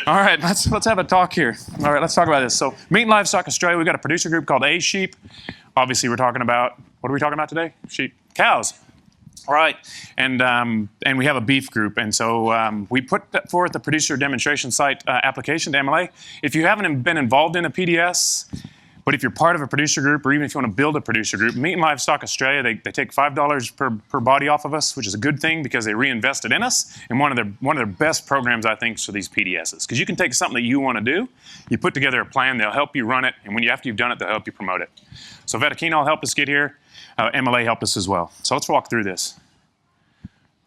All right, let's have a talk here. All right, let's talk about this. So, Meat and Livestock Australia, we've got a producer group called A Sheep. Obviously, we're talking about, what are we talking about today? Sheep, cows. All right, and we have a beef group, and so we put forth a producer demonstration site application to MLA. If you haven't been involved in a PDS, but if you're part of a producer group, or even if you want to build a producer group, Meat and Livestock Australia, they take $5 per body off of us, which is a good thing because they reinvested in us. And one of their best programs, I think, is for these PDSs. Because you can take something that you want to do, you put together a plan, they'll help you run it, and after you've done it, they'll help you promote it. So Vetaquinol helped us get here. MLA helped us as well. So let's walk through this.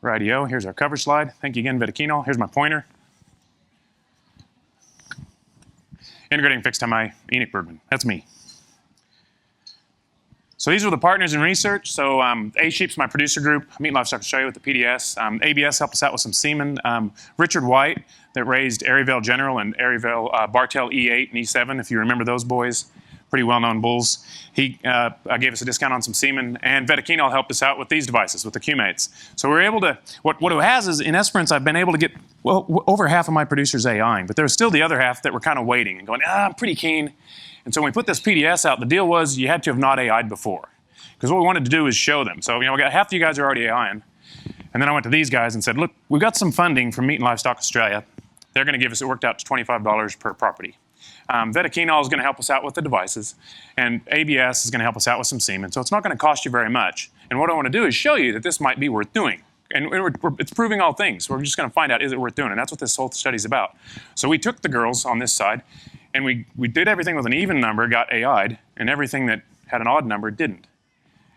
Rightio, here's our cover slide. Thank you again, Vetaquinol. Here's my pointer. Integrating Fixed MI, Enoch Bergman. That's me. So these are the partners in research. So A-Sheep's my producer group. Meat and Livestock Australia with the PDS. ABS helped us out with some semen. Richard White that raised Arievale General and Arievale Bartel E8 and E7, if you remember those boys. Pretty well-known bulls. He gave us a discount on some semen, and Vetaquinol helped us out with these devices, with the Q-Mates. So we're able to, what it has is, in Esperance, I've been able to get, well, over half of my producers AIing, but there was still the other half that were kind of waiting and going, I'm pretty keen. And so when we put this PDS out, the deal was you had to have not AI'd before. Because what we wanted to do is show them. So, we got half of you guys are already AIing. And then I went to these guys and said, look, we've got some funding from Meat and Livestock Australia. They're going to give us, it worked out to $25 per property. Vetaquinol is going to help us out with the devices, and ABS is going to help us out with some semen. So it's not going to cost you very much. And what I want to do is show you that this might be worth doing. And it's proving all things. We're just going to find out, is it worth doing? And that's what this whole study is about. So we took the girls on this side, and we did everything with an even number, got AI'd, and everything that had an odd number didn't.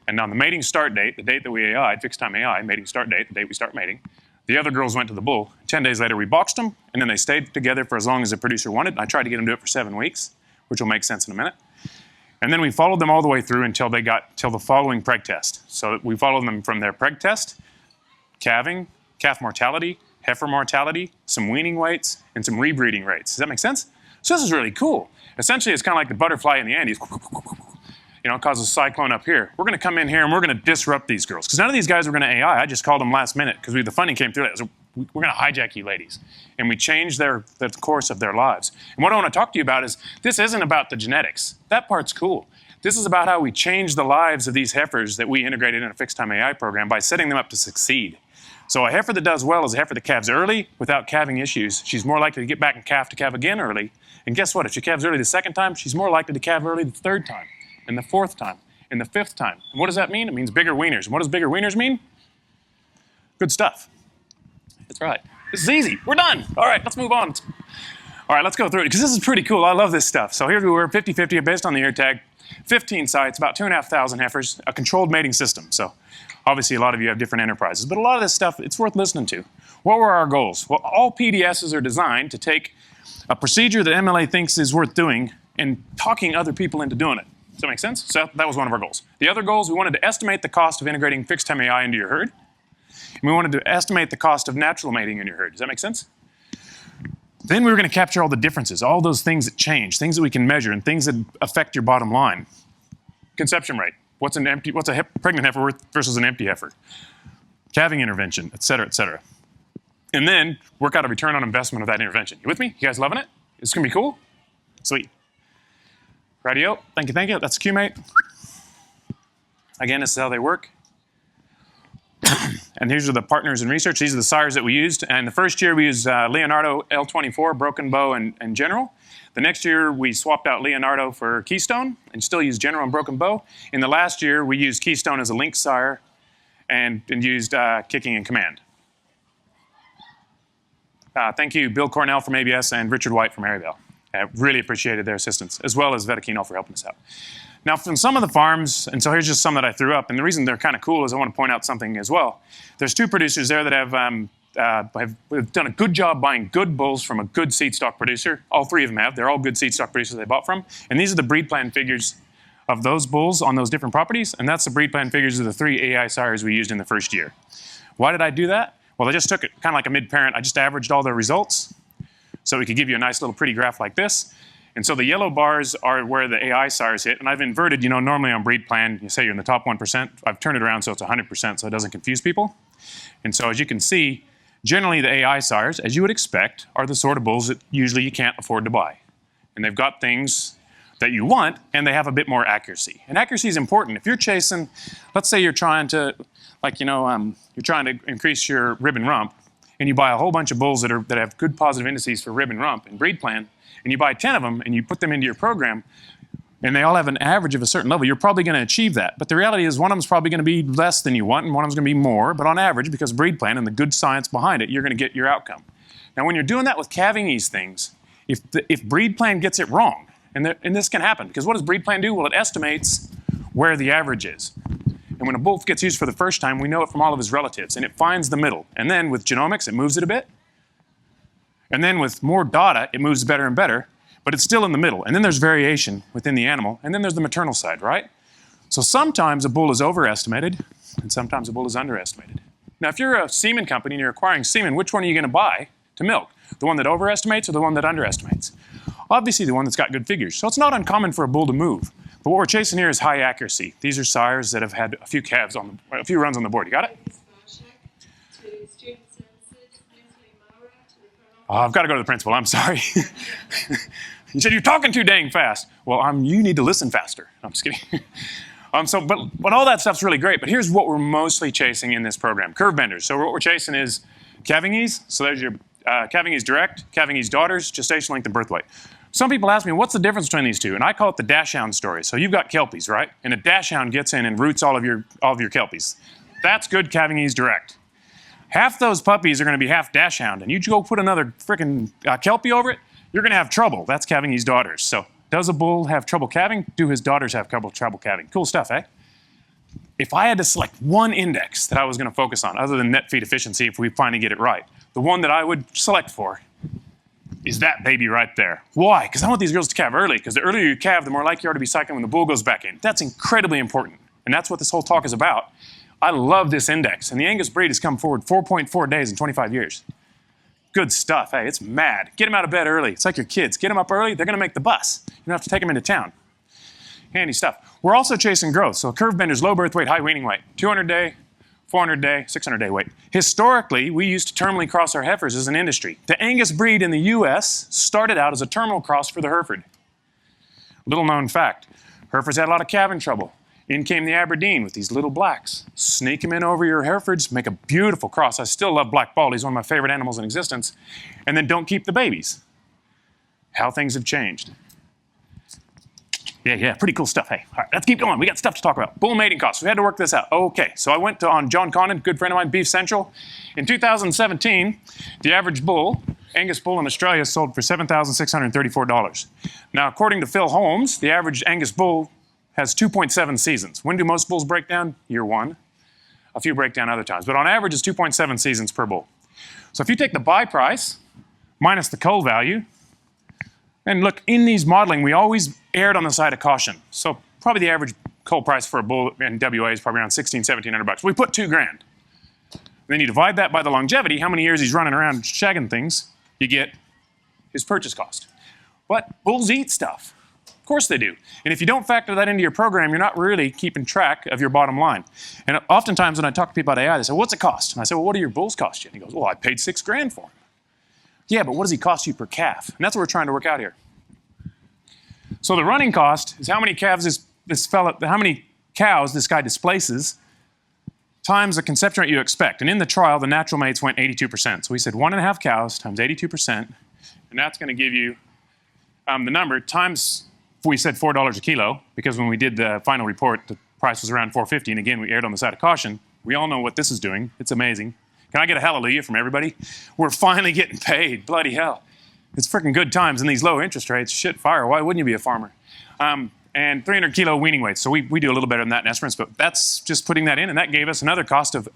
And on the mating start date, the date that we AI'd, fixed time AI, mating start date, the date we start mating, the other girls went to the bull. 10 days later, we boxed them, and then they stayed together for as long as the producer wanted. I tried to get them to do it for 7 weeks, which will make sense in a minute. And then we followed them all the way through until the following preg test. So we followed them from their preg test, calving, calf mortality, heifer mortality, some weaning weights, and some rebreeding rates. Does that make sense? So this is really cool. Essentially, it's kind of like the butterfly in the Andes. It causes a cyclone up here. We're going to come in here and we're going to disrupt these girls. Because none of these guys were going to AI. I just called them last minute because the funding came through. We're going to hijack you ladies. And we changed the course of their lives. And what I want to talk to you about is, this isn't about the genetics. That part's cool. This is about how we change the lives of these heifers that we integrated in a fixed time AI program by setting them up to succeed. So a heifer that does well is a heifer that calves early without calving issues. She's more likely to get back and to calve again early. And guess what? If she calves early the second time, she's more likely to calve early the third time, and the fourth time, and the fifth time. And what does that mean? It means bigger weaners. And what does bigger weaners mean? Good stuff. That's right. This is easy. We're done. All right, let's move on. All right, let's go through it, because this is pretty cool. I love this stuff. So here we were, 50-50 based on the ear tag, 15 sites, about 2,500 heifers, a controlled mating system. So obviously a lot of you have different enterprises, but a lot of this stuff, it's worth listening to. What were our goals? Well, all PDSs are designed to take a procedure that MLA thinks is worth doing and talking other people into doing it. Does that make sense? So that was one of our goals. The other goals, we wanted to estimate the cost of integrating fixed time AI into your herd. And we wanted to estimate the cost of natural mating in your herd. Does that make sense? Then we were going to capture all the differences, all those things that change, things that we can measure, and things that affect your bottom line. Conception rate. What's a pregnant heifer worth versus an empty heifer? Calving intervention, et cetera, et cetera. And then work out a return on investment of that intervention. You with me? You guys loving it? It's going to be cool? Sweet. Rightio. Thank you, thank you. That's Q-Mate. Again, this is how they work. And these are the partners in research. These are the sires that we used. And the first year we used Leonardo L24, Broken Bow, and General. The next year we swapped out Leonardo for Keystone and still use General and Broken Bow. In the last year we used Keystone as a link sire and used Kicking and Command. Thank you, Bill Cornell from ABS and Richard White from Arievale. I really appreciated their assistance, as well as Vetaquinol for helping us out. Now, from some of the farms, and so here's just some that I threw up, and the reason they're kind of cool is I want to point out something as well. There's 2 producers there that have done a good job buying good bulls from a good seed stock producer. All 3 of them have. They're all good seed stock producers they bought from. And these are the breed plan figures of those bulls on those different properties, and that's the breed plan figures of the 3 AI sires we used in the first year. Why did I do that? Well, I just took it kind of like a mid-parent. I just averaged all their results so we could give you a nice little pretty graph like this. And so the yellow bars are where the AI sires hit. And I've inverted, normally on breed plan, you say you're in the top 1%. I've turned it around so it's 100% so it doesn't confuse people. And so as you can see, Generally, the AI sires, as you would expect, are the sort of bulls that usually you can't afford to buy. And they've got things that you want, and they have a bit more accuracy. And accuracy is important. If you're chasing, let's say you're trying to, you're trying to increase your rib and rump, and you buy a whole bunch of bulls that have good positive indices for rib and rump and breed plan, and you buy 10 of them and you put them into your program, and they all have an average of a certain level, you're probably going to achieve that. But the reality is one of them is probably going to be less than you want, and one of them is going to be more. But on average, because of breed plan and the good science behind it, you're going to get your outcome. Now, when you're doing that with calving these things, if breed plan gets it wrong, and this can happen, because what does breed plan do? Well, it estimates where the average is. And when a bull gets used for the first time, we know it from all of his relatives, and it finds the middle. And then with genomics, it moves it a bit. And then with more data, it moves better and better. But it's still in the middle. And then there's variation within the animal. And then there's the maternal side, right? So sometimes a bull is overestimated, and sometimes a bull is underestimated. Now, if you're a semen company and you're acquiring semen, which one are you going to buy to milk? The one that overestimates or the one that underestimates? Obviously, the one that's got good figures. So it's not uncommon for a bull to move. But what we're chasing here is high accuracy. These are sires that have had a few calves a few runs on the board. You got it? Oh, I've got to go to the principal. I'm sorry. You said you're talking too dang fast. Well, you need to listen faster. I'm just kidding. But all that stuff's really great. But here's what we're mostly chasing in this program: curve benders. So what we're chasing is calving ease. So there's your calving ease direct, calving ease daughters, gestation length, and birth weight. Some people ask me, what's the difference between these two? And I call it the dashhound story. So you've got kelpies, right? And a dashhound gets in and roots all of your kelpies. That's good calving ease direct. Half those puppies are going to be half dashhound, and you go put another freaking kelpie over it, you're going to have trouble. That's calving ease daughters. So does a bull have trouble calving? Do his daughters have trouble calving? Cool stuff, eh? If I had to select one index that I was going to focus on, other than net feed efficiency, if we finally get it right, the one that I would select for is that baby right there. Why? Because I want these girls to calve early, because the earlier you calve, the more likely you are to be cycling when the bull goes back in. That's incredibly important, and that's what this whole talk is about. I love this index, and the Angus breed has come forward 4.4 days in 25 years. Good stuff. Hey, it's mad. Get them out of bed early. It's like your kids. Get them up early, they're going to make the bus. You don't have to take them into town. Handy stuff. We're also chasing growth. So curve benders, low birth weight, high weaning weight. 200 day, 400 day, 600 day weight. Historically, we used to terminally cross our heifers as an industry. The Angus breed in the US started out as a terminal cross for the Hereford. Little known fact, Herefords had a lot of calving trouble. In came the Aberdeen with these little blacks. Sneak them in over your Herefords, make a beautiful cross. I still love black ball. He's one of my favorite animals in existence. And then don't keep the babies. How things have changed. Yeah, pretty cool stuff. Hey, all right, let's keep going. We got stuff to talk about. Bull mating costs. We had to work this out. Okay, so I went on John Condon, good friend of mine, Beef Central. In 2017, the average bull, Angus bull in Australia, sold for $7,634. Now, according to Phil Holmes, the average Angus bull has 2.7 seasons. When do most bulls break down? Year one. A few break down other times. But on average, it's 2.7 seasons per bull. So if you take the buy price minus the cull value, and look, in these modeling, we always erred on the side of caution. So probably the average cull price for a bull in WA is probably around $1,700-1,700. We put $2,000. Then you divide that by the longevity, how many years he's running around shagging things, you get his purchase cost. But bulls eat stuff. Of course they do. And if you don't factor that into your program, you're not really keeping track of your bottom line. And oftentimes when I talk to people about AI, they say, what's it cost? And I say, well, what do your bulls cost you? And he goes, well, I paid $6,000 for him. Yeah, but what does he cost you per calf? And that's what we're trying to work out here. So the running cost is how many calves how many cows this guy displaces times the conception rate you expect. And in the trial, the natural mates went 82%. So we said 1.5 cows times 82%, and that's going to give you the number times, we said $4 a kilo, because when we did the final report, the price was around $4.50, and again, we erred on the side of caution. We all know what this is doing. It's amazing. Can I get a hallelujah from everybody? We're finally getting paid. Bloody hell. It's freaking good times in these low interest rates. Shit, fire. Why wouldn't you be a farmer? And 300 kilo weaning weights. So we do a little better than that in estimates, but that's just putting that in, and that gave us another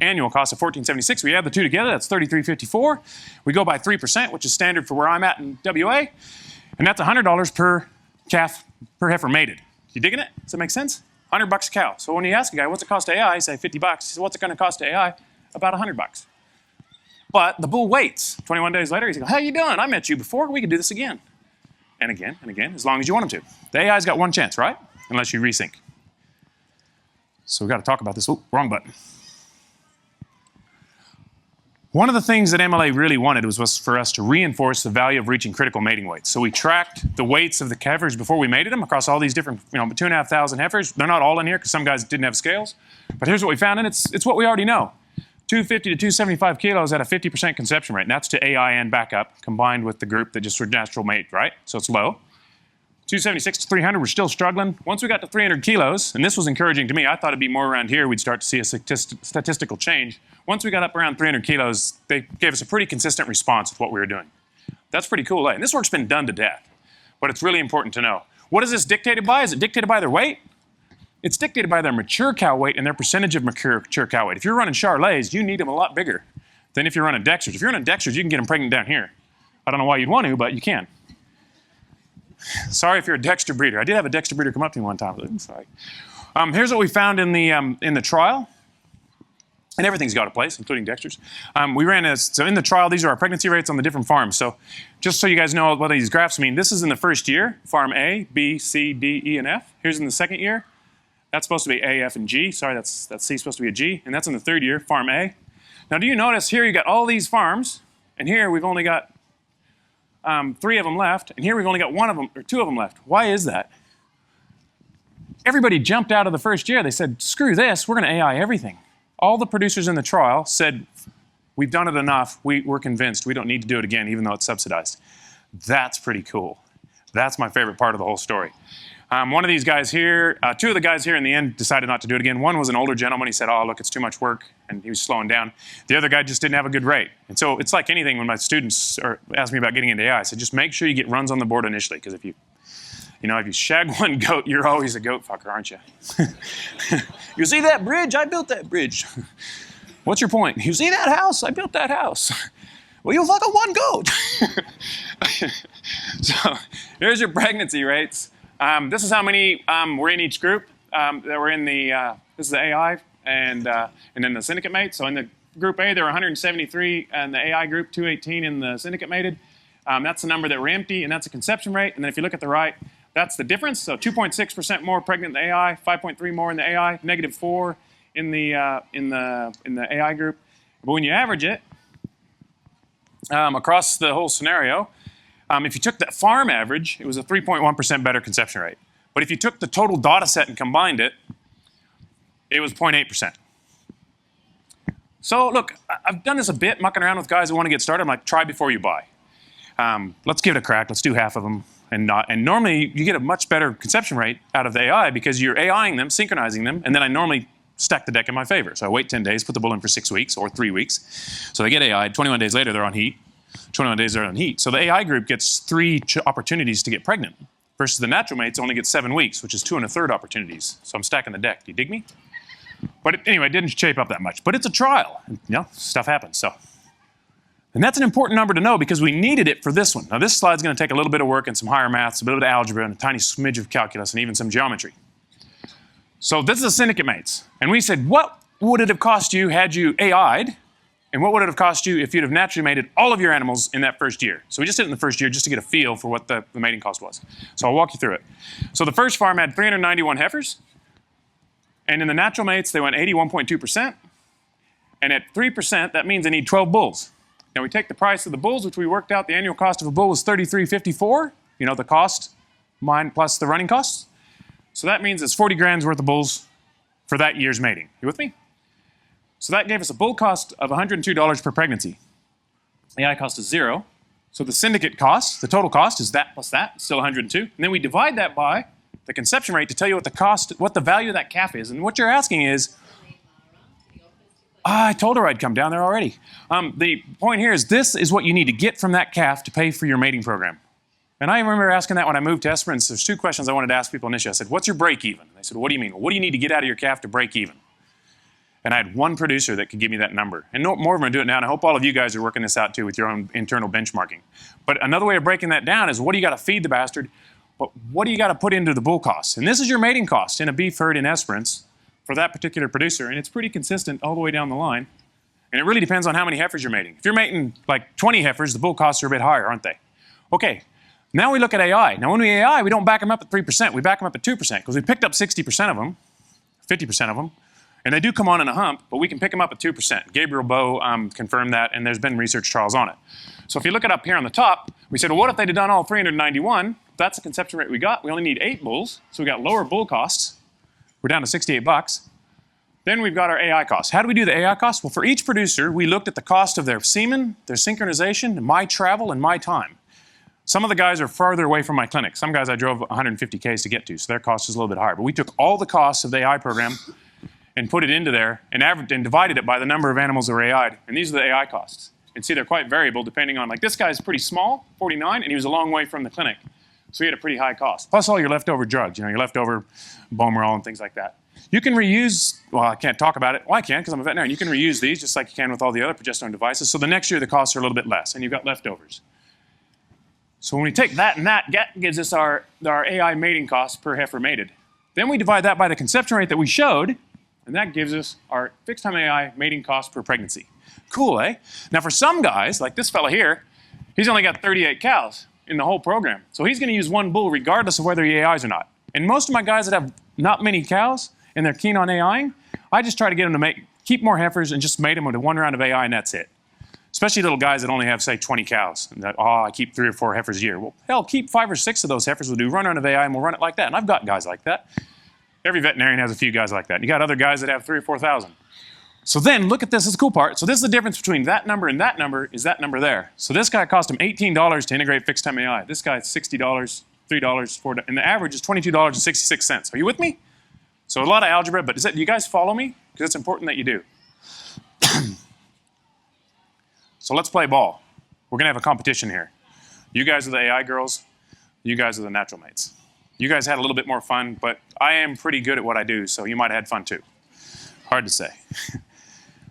annual cost of $1,476. We add the two together, that's $3,354. We go by 3%, which is standard for where I'm at in WA, and that's $100 per calf per heifer mated. You digging it? Does that make sense? $100 a cow. So when you ask a guy, what's it cost to AI? You say $50. He says, what's it going to cost to AI? About $100. But the bull waits. 21 days later, he's like, how you doing? I met you before. We could do this again. And again, and again, as long as you want him to. The AI's got one chance, right? Unless you resync. So we've got to talk about this. Oh, wrong button. One of the things that MLA really wanted was for us to reinforce the value of reaching critical mating weights. So we tracked the weights of the heifers before we mated them across all these different, 2,500 heifers. They're not all in here because some guys didn't have scales. But here's what we found, and it's what we already know. 250 to 275 kilos at a 50% conception rate. And that's to AI and backup combined with the group that just were natural mate, right? So it's low. 276 to 300, we're still struggling. Once we got to 300 kilos, and this was encouraging to me, I thought it'd be more around here, we'd start to see a statistical change. Once we got up around 300 kilos, they gave us a pretty consistent response with what we were doing. That's pretty cool, eh? And this work's been done to death, but it's really important to know. What is this dictated by? Is it dictated by their weight? It's dictated by their mature cow weight and their percentage of mature cow weight. If you're running Charolais, you need them a lot bigger than if you're running Dexters. If you're running Dexters, you can get them pregnant down here. I don't know why you'd want to, but you can. Sorry if you're a Dexter breeder. I did have a Dexter breeder come up to me one time. I'm sorry. Here's what we found in the trial. And everything's got a place, including Dexters. So in the trial, these are our pregnancy rates on the different farms. So just so you guys know what these graphs mean, this is in the first year, farm A, B, C, D, E, and F. Here's in the second year. That's supposed to be A, F, and G. Sorry, that's C supposed to be a G. And that's in the third year, farm A. Now, do you notice here you got all these farms, and here we've only got 3 of them left, and here we've only got 1 of them, or 2 of them left. Why is that? Everybody jumped out of the first year. They said, screw this, we're going to AI everything. All the producers in the trial said, we've done it enough, we're convinced, we don't need to do it again, even though it's subsidized. That's pretty cool. That's my favorite part of the whole story. One of these guys here, 2 of the guys here in the end decided not to do it again. One was an older gentleman. He said, oh, look, it's too much work, and he was slowing down. The other guy just didn't have a good rate. And so it's like anything when my students ask me about getting into AI. I said, just make sure you get runs on the board initially, because if you shag one goat, you're always a goat fucker, aren't you? You see that bridge? I built that bridge. What's your point? You see that house? I built that house. Well, you fucking one goat. So here's your pregnancy rates. This is how many were in each group that were in the, this is the AI and then the syndicate mate. So in the group A, there were 173 in the AI group, 218 in the syndicate mated. That's the number that were empty, and that's a conception rate. And then if you look at the right, that's the difference. So 2.6% more pregnant in the AI, 5.3 more in the AI, -4 in the AI group. But when you average it across the whole scenario, if you took that farm average, it was a 3.1% better conception rate. But if you took the total data set and combined it, it was 0.8%. So look, I've done this a bit, mucking around with guys that want to get started. I'm like, try before you buy. Let's give it a crack. Let's do half of them. And normally you get a much better conception rate out of the AI because you're AIing them, synchronizing them, and then I normally stack the deck in my favor. So I wait 10 days, put the bull in for 6 weeks or 3 weeks. So they get AI. 21 days later, they're on heat. 21 days they're on heat. So the AI group gets 3 opportunities to get pregnant versus the natural mates only get 7 weeks, which is 2 1/3 opportunities. So I'm stacking the deck. Do you dig me? But anyway, it didn't shape up that much. But it's a trial. Stuff happens. So. And that's an important number to know because we needed it for this one. Now this slide's going to take a little bit of work and some higher maths, a bit of algebra, and a tiny smidge of calculus, and even some geometry. So this is a syndicate mates. And we said, what would it have cost you had you AI'd? And what would it have cost you if you'd have naturally mated all of your animals in that first year? So we just did it in the first year just to get a feel for what the mating cost was. So I'll walk you through it. So the first farm had 391 heifers. And in the natural mates, they went 81.2%. And at 3%, that means they need 12 bulls. Now we take the price of the bulls, which we worked out, the annual cost of a bull was $33.54. The cost plus the running costs. So that means it's 40 grand's worth of bulls for that year's mating. You with me? So that gave us a bull cost of $102 per pregnancy. The AI cost is 0. So the syndicate cost, the total cost is that plus that, still 102. And then we divide that by the conception rate to tell you what the value of that calf is. And what you're asking is, I told her I'd come down there already. The point here is this is what you need to get from that calf to pay for your mating program. And I remember asking that when I moved to Esperance. There's 2 questions I wanted to ask people initially. I said, what's your break even? They said, what do you mean? Well, what do you need to get out of your calf to break even? And I had one producer that could give me that number. And more of them are doing it now, and I hope all of you guys are working this out too with your own internal benchmarking. But another way of breaking that down is what do you got to feed the bastard, but what do you got to put into the bull cost? And this is your mating cost in a beef herd in Esperance for that particular producer, and it's pretty consistent all the way down the line. And it really depends on how many heifers you're mating. If you're mating like 20 heifers, the bull costs are a bit higher, aren't they? Okay, now we look at AI. Now when we AI, we don't back them up at 3%, we back them up at 2% because we picked up 60% of them, 50% of them, And they do come on in a hump, but we can pick them up at 2%. Gabriel Bow confirmed that, and there's been research trials on it. So if you look it up here on the top, we said, well, what if they'd have done all 391? That's the conception rate we got. We only need 8 bulls, so we got lower bull costs. We're down to 68 bucks. Then we've got our AI costs. How do we do the AI costs? Well, for each producer, we looked at the cost of their semen, their synchronization, my travel, and my time. Some of the guys are farther away from my clinic. Some guys I drove 150 Ks to get to, so their cost is a little bit higher. But we took all the costs of the AI program and put it into there and divided it by the number of animals that were AI'd. And these are the AI costs. And see, they're quite variable depending on, like this guy's pretty small, 49, and he was a long way from the clinic. So he had a pretty high cost. Plus all your leftover drugs, your leftover bone marrow and things like that. You can reuse, well, I can't talk about it. Well, I can because I'm a veterinarian. You can reuse these just like you can with all the other progesterone devices. So the next year the costs are a little bit less and you've got leftovers. So when we take that and that gives us our AI mating costs per heifer mated. Then we divide that by the conception rate that we showed, and that gives us our fixed time AI mating cost per pregnancy. Cool, eh? Now for some guys, like this fella here, he's only got 38 cows in the whole program. So he's going to use one bull regardless of whether he AIs or not. And most of my guys that have not many cows and they're keen on AIing, I just try to get them to keep more heifers and just mate them with one round of AI and that's it. Especially little guys that only have, say, 20 cows. And that, oh, I keep 3 or 4 heifers a year. Well, hell, keep 5 or 6 of those heifers. We'll do run round of AI and we'll run it like that. And I've got guys like that. Every veterinarian has a few guys like that. You got other guys that have 3,000 or 4,000. So then look at this. This is the cool part. So this is the difference between that number and that number is that number there. So this guy cost him $18 to integrate fixed time AI. This guy $60, $3, $4, and the average is $22.66. Are you with me? So a lot of algebra, but do you guys follow me? Because it's important that you do. So let's play ball. We're going to have a competition here. You guys are the AI girls. You guys are the natural mates. You guys had a little bit more fun, but I am pretty good at what I do, so you might have had fun too. Hard to say.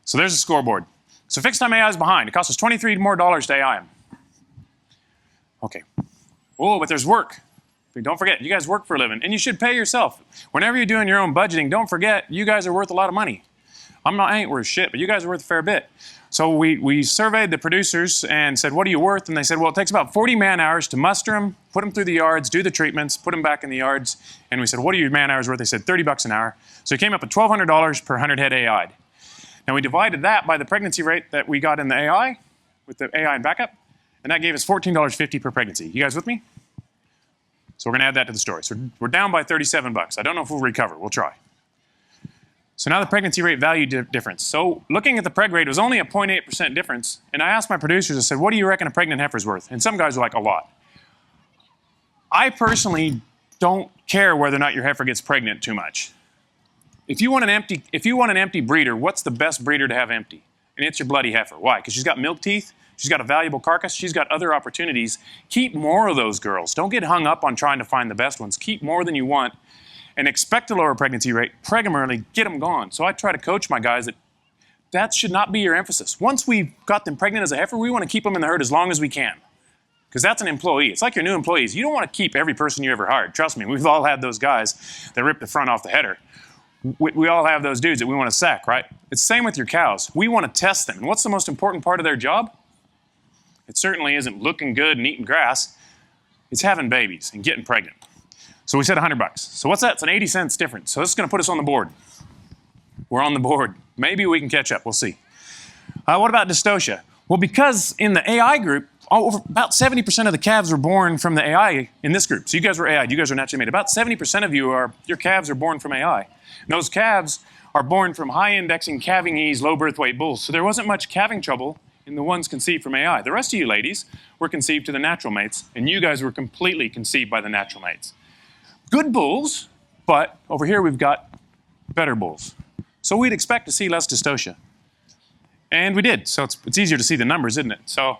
So there's a scoreboard. So fixed time AI is behind. It costs us $23 more to AI him. Okay. Oh, but there's work. But don't forget, you guys work for a living, and you should pay yourself. Whenever you're doing your own budgeting, don't forget, you guys are worth a lot of money. I ain't worth shit, but you guys are worth a fair bit. So we surveyed the producers and said, what are you worth? And they said, well, it takes about 40 man hours to muster them, put them through the yards, do the treatments, put them back in the yards. And we said, what are your man hours worth? They said, 30 bucks an hour. So it came up at $1,200 per 100 head AI'd. Now we divided that by the pregnancy rate that we got in the AI, with the AI and backup, and that gave us $14.50 per pregnancy. You guys with me? So we're gonna add that to the story. So we're down by 37 bucks. I don't know if we'll recover, we'll try. So now the pregnancy rate value difference. So looking at the preg rate, it was only a 0.8% difference. And I asked my producers, I said, what do you reckon a pregnant heifer's worth? And some guys were like, a lot. I personally don't care whether or not your heifer gets pregnant too much. If you want an empty breeder, what's the best breeder to have empty? And it's your bloody heifer. Why? Because she's got milk teeth, she's got a valuable carcass, she's got other opportunities. Keep more of those girls. Don't get hung up on trying to find the best ones. Keep more than you want. And expect a lower pregnancy rate, preg them early, get them gone. So I try to coach my guys that should not be your emphasis. Once we've got them pregnant as a heifer, we want to keep them in the herd as long as we can. Because that's an employee. It's like your new employees. You don't want to keep every person you ever hired. Trust me, we've all had those guys that rip the front off the header. We all have those dudes that we want to sack, right? It's the same with your cows. We want to test them. And what's the most important part of their job? It certainly isn't looking good and eating grass. It's having babies and getting pregnant. So we said 100 bucks. So what's that? It's an 80 cents difference. So this is going to put us on the board. We're on the board. Maybe we can catch up. We'll see. What about dystocia? Well, because in the AI group, about 70% of the calves were born from the AI in this group. So you guys were AI. You guys are naturally made. About 70% of your calves are born from AI. And those calves are born from high-indexing, calving ease, low birth weight bulls. So there wasn't much calving trouble in the ones conceived from AI. The rest of you ladies were conceived to the natural mates, and you guys were completely conceived by the natural mates. Good bulls, but over here we've got better bulls. So we'd expect to see less dystocia. And we did, so it's easier to see the numbers, isn't it? So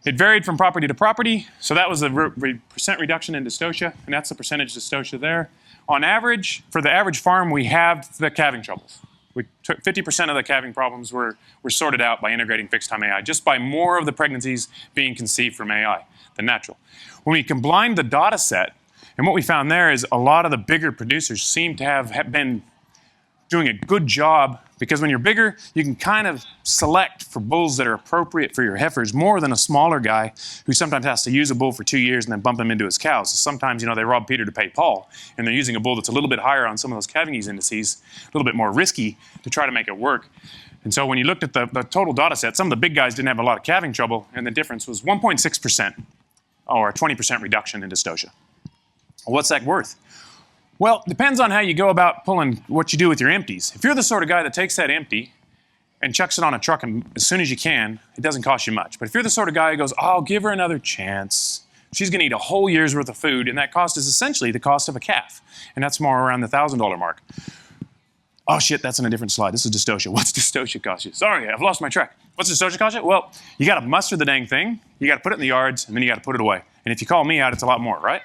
it varied from property to property, so that was the percent reduction in dystocia, and that's the percentage dystocia there. On average, for the average farm, we have the calving troubles. We took 50% of the calving problems were sorted out by integrating fixed time AI, just by more of the pregnancies being conceived from AI than natural. When we combined the data set, and what we found there is a lot of the bigger producers seem to have been doing a good job, because when you're bigger, you can kind of select for bulls that are appropriate for your heifers more than a smaller guy who sometimes has to use a bull for 2 years and then bump him into his cows. So sometimes, they rob Peter to pay Paul, and they're using a bull that's a little bit higher on some of those calving ease indices, a little bit more risky to try to make it work. And so when you looked at the total data set, some of the big guys didn't have a lot of calving trouble, and the difference was 1.6%, or a 20% reduction in dystocia. What's that worth? Well, it depends on how you go about pulling what you do with your empties. If you're the sort of guy that takes that empty and chucks it on a truck as soon as you can, it doesn't cost you much. But if you're the sort of guy who goes, I'll give her another chance, she's going to eat a whole year's worth of food, and that cost is essentially the cost of a calf. And that's more around the $1,000 mark. Oh shit, that's on a different slide. This is dystocia. What's dystocia cost you? Sorry, I've lost my track. What's dystocia cost you? Well, you got to muster the dang thing, you got to put it in the yards, and then you got to put it away. And if you call me out, it's a lot more, right?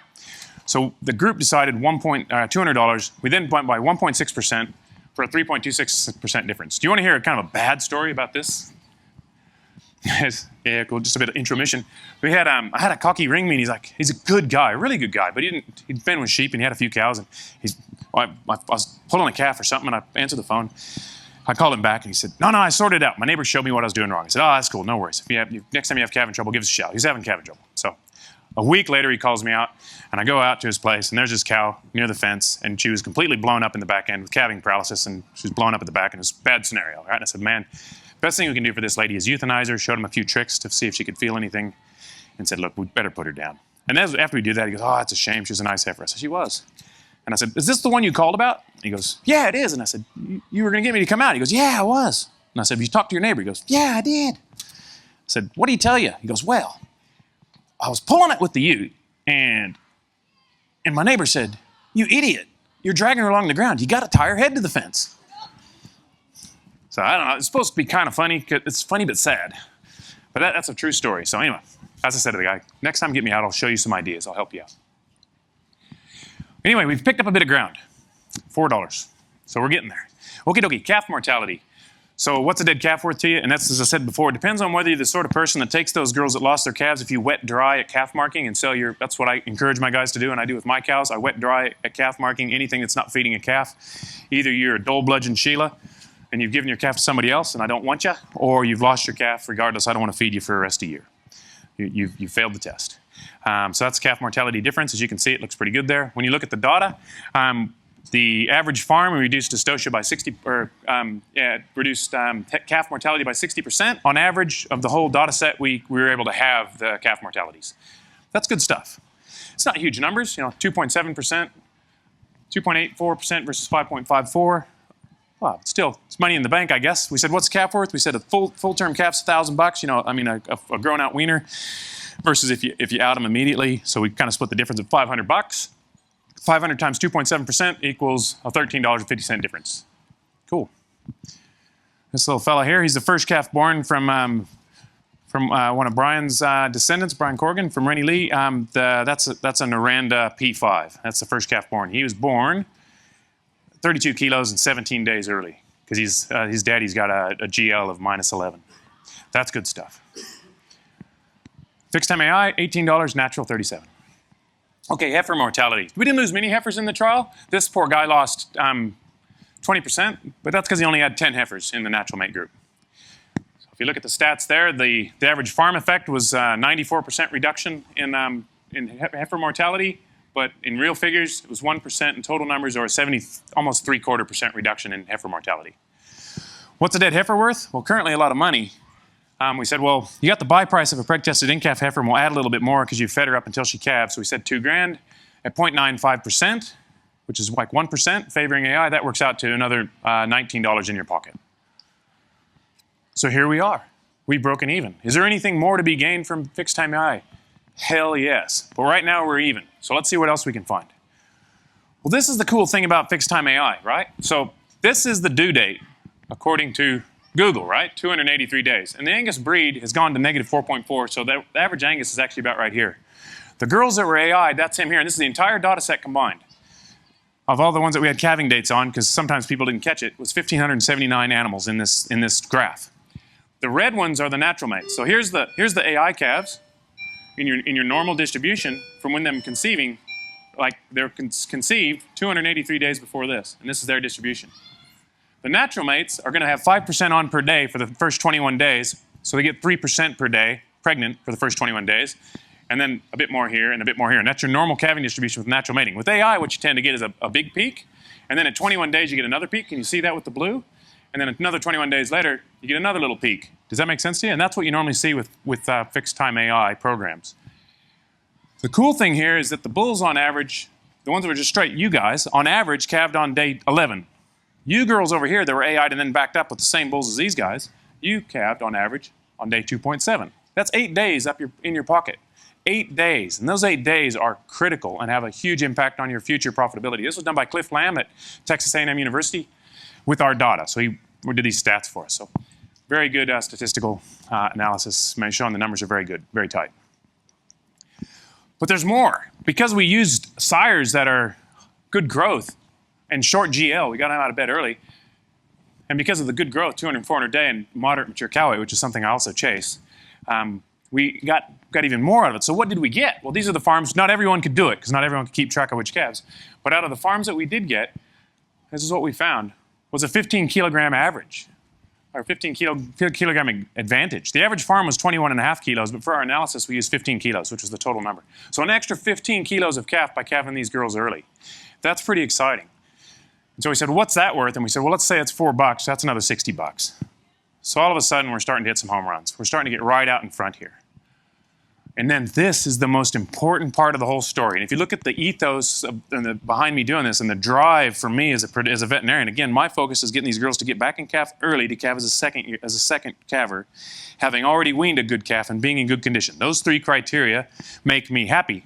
So the group decided $200. We then went by 1.6% for a 3.26% difference. Do you want to hear kind of a bad story about this? Yeah, cool. Just a bit of intromission. I had a cocky ring mean. He's a good guy, a really good guy, but he'd been with sheep and he had a few cows, and I was pulling a calf or something, and I answered the phone. I called him back and he said, no, I sorted it out. My neighbor showed me what I was doing wrong. I said, that's cool, no worries. Next time you have calving trouble, give us a shout. He's having calving trouble. So a week later, he calls me out, and I go out to his place, and there's this cow near the fence, and she was completely blown up in the back end with calving paralysis, and she was blown up at the back, and it was a bad scenario, right? And I said, man, best thing we can do for this lady is euthanize her. Showed him a few tricks to see if she could feel anything, and said, look, we better put her down. And after we do that, he goes, that's a shame. She was a nice heifer. I said, she was. And I said, is this the one you called about? He goes, yeah, it is. And I said, you were going to get me to come out? He goes, yeah, I was. And I said, you talked to your neighbor? He goes, yeah, I did. I said, what did he tell you? He goes, well, I was pulling it with the ute, and my neighbor said, you idiot, you're dragging her along the ground. You got to tie her head to the fence. So I don't know, it's supposed to be kind of funny. It's funny but sad. But that's a true story. So anyway, as I said to the guy, next time get me out, I'll show you some ideas. I'll help you out. Anyway, we've picked up a bit of ground, $4. So we're getting there. Okie dokie, calf mortality. So what's a dead calf worth to you? And that's, as I said before, it depends on whether you're the sort of person that takes those girls that lost their calves, if you wet dry at calf marking and sell that's what I encourage my guys to do, and I do with my cows. I wet dry at calf marking anything that's not feeding a calf. Either you're a dull bludgeon Sheila and you've given your calf to somebody else and I don't want you, or you've lost your calf regardless, I don't want to feed you for the rest of the year. You've failed the test. So that's calf mortality difference. As you can see, it looks pretty good there. When you look at the data, the average farm, we reduced dystocia by 60, reduced calf mortality by 60%. On average of the whole data set, we were able to have the calf mortalities. That's good stuff. It's not huge numbers, 2.7%, 2.84% versus 5.54. Well, still, it's money in the bank, I guess. We said, what's calf worth? We said a full-term calf's $1,000. A grown-out wiener versus if you out them immediately. So we kind of split the difference of $500. 500 times 2.7% equals a $13.50 difference. Cool. This little fella here, he's the first calf born from one of Brian's descendants, Brian Corrigan from Rennie Lee. That's a Noranda P5. That's the first calf born. He was born 32 kilos and 17 days early because his daddy's got a GL of -11. That's good stuff. Fixed time AI, $18, natural $37. Okay, heifer mortality. We didn't lose many heifers in the trial. This poor guy lost 20%, but that's because he only had 10 heifers in the natural mate group. So if you look at the stats there, the average farm effect was 94% reduction in heifer mortality, but in real figures, it was 1% in total numbers, or almost 3/4% reduction in heifer mortality. What's a dead heifer worth? Well, currently a lot of money. We said, well, you got the buy price of a preg-tested in-calf heifer, and we'll add a little bit more because you fed her up until she calves. So we said $2,000 at 0.95%, which is like 1% favoring AI. That works out to another $19 in your pocket. So here we are. We've broken even. Is there anything more to be gained from fixed time AI? Hell yes. But right now we're even. So let's see what else we can find. Well, this is the cool thing about fixed time AI, right? So this is the due date according to Google, right? 283 days. And the Angus breed has gone to -4.4, so the average Angus is actually about right here. The girls that were AI, that's him here, and this is the entire data set combined. Of all the ones that we had calving dates on, because sometimes people didn't catch it, was 1,579 animals in this graph. The red ones are the natural mates. So here's the AI calves in your normal distribution from when them conceiving, like they're conceived 283 days before this, and this is their distribution. The natural mates are going to have 5% on per day for the first 21 days, so they get 3% per day pregnant for the first 21 days, and then a bit more here and a bit more here. And that's your normal calving distribution with natural mating. With AI, what you tend to get is a big peak, and then at 21 days you get another peak. Can you see that with the blue? And then another 21 days later, you get another little peak. Does that make sense to you? And that's what you normally see with fixed time AI programs. The cool thing here is that the bulls on average, the ones that were just straight, you guys, on average calved on day 11. You girls over here that were AI'd and then backed up with the same bulls as these guys, you calved on average on day 2.7. That's 8 days up in your pocket. 8 days, and those 8 days are critical and have a huge impact on your future profitability. This was done by Cliff Lamb at Texas A&M University with our data. So he did these stats for us. So very good statistical analysis, showing the numbers are very good, very tight. But there's more. Because we used sires that are good growth and short GL, we got them out of bed early. And because of the good growth, 200, 400 day, and moderate mature cow weight, which is something I also chase, we got even more out of it. So what did we get? Well, these are the farms. Not everyone could do it, because not everyone could keep track of which calves. But out of the farms that we did get, this is what we found, was a 15 kilogram average, or 15 kilogram advantage. The average farm was 21.5 kilos, but for our analysis, we used 15 kilos, which was the total number. So an extra 15 kilos of calf by calving these girls early. That's pretty exciting. And so we said, what's that worth? And we said, well, let's say it's $4. That's another $60. So all of a sudden, we're starting to hit some home runs. We're starting to get right out in front here. And then this is the most important part of the whole story. And if you look at the ethos behind me doing this and the drive for me as a veterinarian, again, my focus is getting these girls to get back in calf early to calve as a second calver, having already weaned a good calf and being in good condition. Those 3 criteria make me happy.